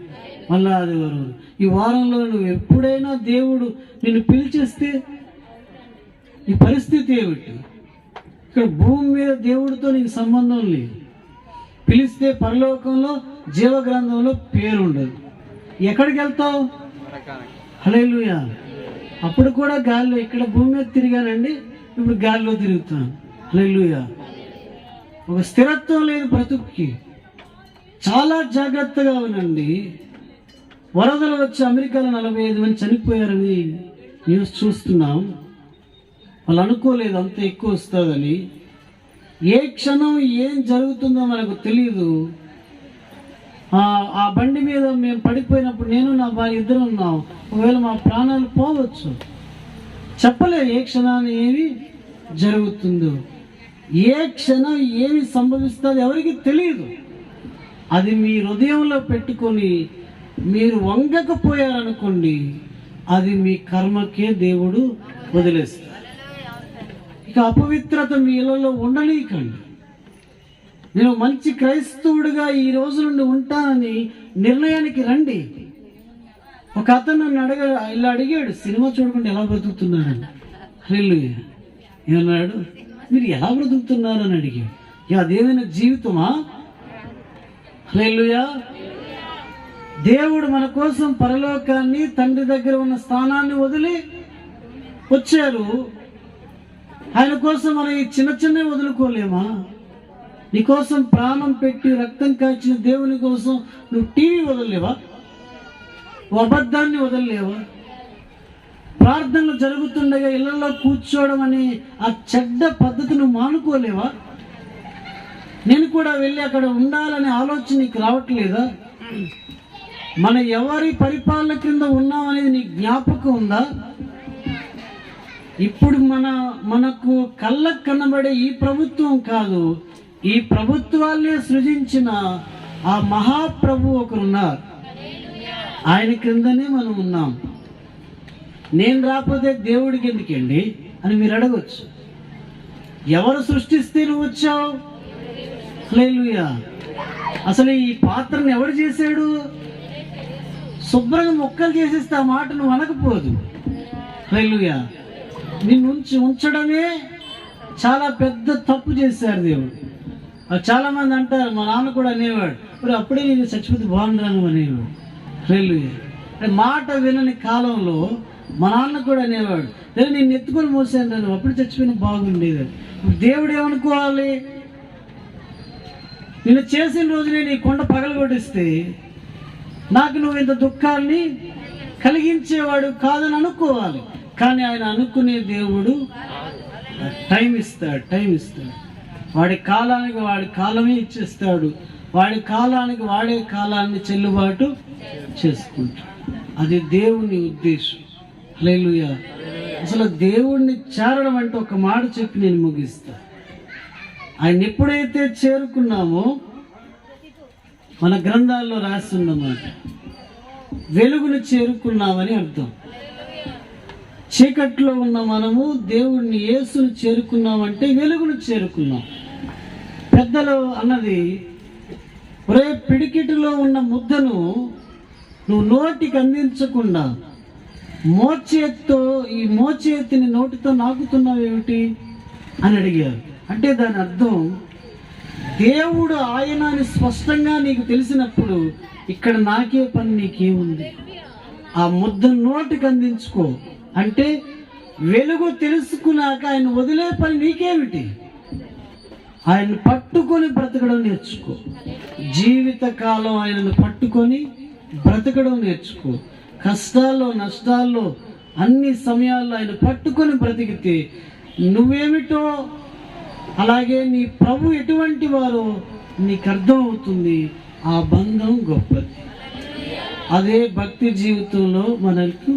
Speaker 1: మళ్ళీ ఆదివారం వరకు. ఈ వారంలో నువ్వు ఎప్పుడైనా దేవుడు నిన్ను పిలిచేస్తే ఈ పరిస్థితి ఏమిటి? ఇక్కడ భూమి మీద దేవుడితో నీకు సంబంధం లేదు. పిలిస్తే పరలోకంలో జీవగ్రంథంలో పేరు ఉండదు. ఎక్కడికి వెళ్తావు? హల్లెలూయా. అప్పుడు కూడా గాలిలో, ఇక్కడ భూమి మీద తిరిగానండి, ఇప్పుడు గాలిలో తిరుగుతాను. హల్లెలూయా. ఒక స్థిరత్వం లేదు బ్రతుక్కి. చాలా జాగ్రత్తగా ఉండండి. వరదలు వచ్చి అమెరికాలో 45 మంది చనిపోయారని న్యూస్ చూస్తున్నాం. వాళ్ళు అనుకోలేదు అంత ఎక్కువ వస్తుందని. ఏ క్షణం ఏం జరుగుతుందో మనకు తెలియదు. ఆ బండి మీద మేము పడిపోయినప్పుడు నేను నా భార్య ఇద్దరు ఉన్నాం. ఒకవేళ మా ప్రాణాలు పోవచ్చు. చెప్పలేదు ఏ క్షణాన్ని ఏమి జరుగుతుందో, ఏ క్షణం ఏమి సంభవిస్తుందో ఎవరికి తెలియదు. అది మీ హృదయంలో పెట్టుకొని మీరు వంగకపోయారనుకోండి, అది మీ కర్మకే దేవుడు వదిలేస్తారు. ఇక అపవిత్రత మీ ఇళ్లలో ఉండనీయకండి. నేను మంచి క్రైస్తవుడిగా ఈ రోజు నుండి ఉంటానని నిర్ణయానికి రండి. ఒక అతను నన్ను ఇలా అడిగాడు, సినిమా చూడకుండా ఎలా బ్రతుకుతున్నారని. హల్లెలూయా. ఏమన్నాడు? మీరు ఎలా బ్రతుకుతున్నారు అని అడిగాడు. అదేమైనా జీవితమా? హల్లెలూయా. దేవుడు మన కోసం పరలోకాన్ని, తండ్రి దగ్గర ఉన్న స్థానాన్ని వదిలి వచ్చారు. ఆయన కోసం మనం ఈ చిన్న చిన్నవి వదులుకోలేమా? నీకోసం ప్రాణం పెట్టి రక్తం కాచిన దేవుని కోసం నువ్వు టీవీ వదలలేవా? అబద్ధాన్ని వదలలేవా? ప్రార్థనలు జరుగుతుండగా ఇళ్లలో కూర్చోవడం అనే ఆ చెడ్డ పద్ధతిని మానుకోలేవా? నేను కూడా వెళ్ళి అక్కడ ఉండాలనే ఆలోచన నీకు రావట్లేదా? మన ఎవరి పరిపాలన క్రింద ఉన్నామనేది నీకు జ్ఞాపకం ఉందా? ఇప్పుడు మనకు కళ్ళకు కనబడే ఈ ప్రభుత్వం కాదు, ఈ ప్రభుత్వాలనే సృజించిన ఆ మహాప్రభు ఒకరున్నారు. ఆయన క్రిందనే మనం ఉన్నాం. నేను రాకపోతే దేవుడికి ఎందుకండి అని మీరు అడగొచ్చు. ఎవరు సృష్టిస్తే నువ్వు వచ్చావు? హల్లెలూయా. అసలు ఈ పాత్రను ఎవడు చేశాడు? శుభ్రంగా మొక్కలు చేసేస్తే ఆ మాట నువ్వు అనకపోదు. హల్లెలూయా. నిన్ను ఉంచడమే చాలా పెద్ద తప్పు చేశారు దేవుడు. చాలా మంది అంటారు, మా నాన్న కూడా అనేవాడు, మరి అప్పుడే నేను చచ్చిపోతే బాగుండాను అనేవాడు. హల్లెలూయా. మాట వినని కాలంలో మా నాన్న కూడా అనేవాడు, లేదా నేను ఎత్తుకొని మోసాను నేను అప్పుడు చచ్చిపోయిన బాగుండేది. దేవుడు ఏమనుకోవాలి? నిన్ను చేసిన రోజునే నీ కొండ పగలగొట్టిస్తే నాకు నువ్వు ఇంత దుఃఖాన్ని కలిగించేవాడు కాదని అనుకోవాలి. కానీ ఆయన అనుకునే దేవుడు టైం ఇస్తాడు. వాడి కాలానికి వాడి కాలమే ఇచ్చేస్తాడు. వాడి కాలానికి వాడే కాలాన్ని చెల్లుబాటు చేసుకుంటాడు. అది దేవుని ఉద్దేశం. హల్లెలూయా. అసలు దేవుణ్ణి చేరడం అంటే ఒక మాట చెప్పి నేను ముగిస్తా. ఆయన ఎప్పుడైతే చేరుకున్నామో మన గ్రంథాల్లో రాస్తున్నమాట, వెలుగును చేరుకున్నామని అర్థం. చీకట్లో ఉన్న మనము దేవుడిని యేసును చేరుకున్నామంటే వెలుగును చేరుకున్నాం. పెద్దలు అన్నది, ఒరే పిడికిటిలో ఉన్న ముద్దను నువ్వు నోటికి అందించకుండా ఈ మోచేతిని నోటితో నాకుతున్నావు ఏమిటి అని అడిగారు. అంటే దాని అర్థం, దేవుడు ఆయన అని స్పష్టంగా నీకు తెలిసినప్పుడు ఇక్కడ నాకే పని నీకేముంది, ఆ ముద్ద నోటికి అందించుకో. అంటే వెలుగు తెలుసుకున్నాక ఆయన వదిలే పని నీకేమిటి, ఆయన్ని పట్టుకొని బ్రతకడం నేర్చుకో. జీవితకాలం ఆయనను పట్టుకొని బ్రతకడం నేర్చుకో. కష్టాల్లో నష్టాల్లో అన్ని సమయాల్లో ఆయన పట్టుకొని బ్రతికితే నువ్వేమిటో, అలాగే నీ ప్రభు ఎటువంటి వారో నీకు అర్థం అవుతుంది. ఆ బంధం గొప్పది. అదే భక్తి జీవితంలో మనకు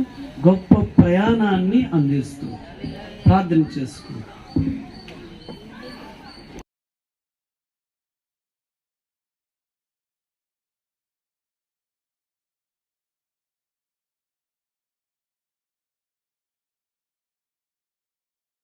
Speaker 1: గొప్ప ప్రయాణాన్ని అందిస్తుంది. ప్రార్థన చేసుకుంటాం.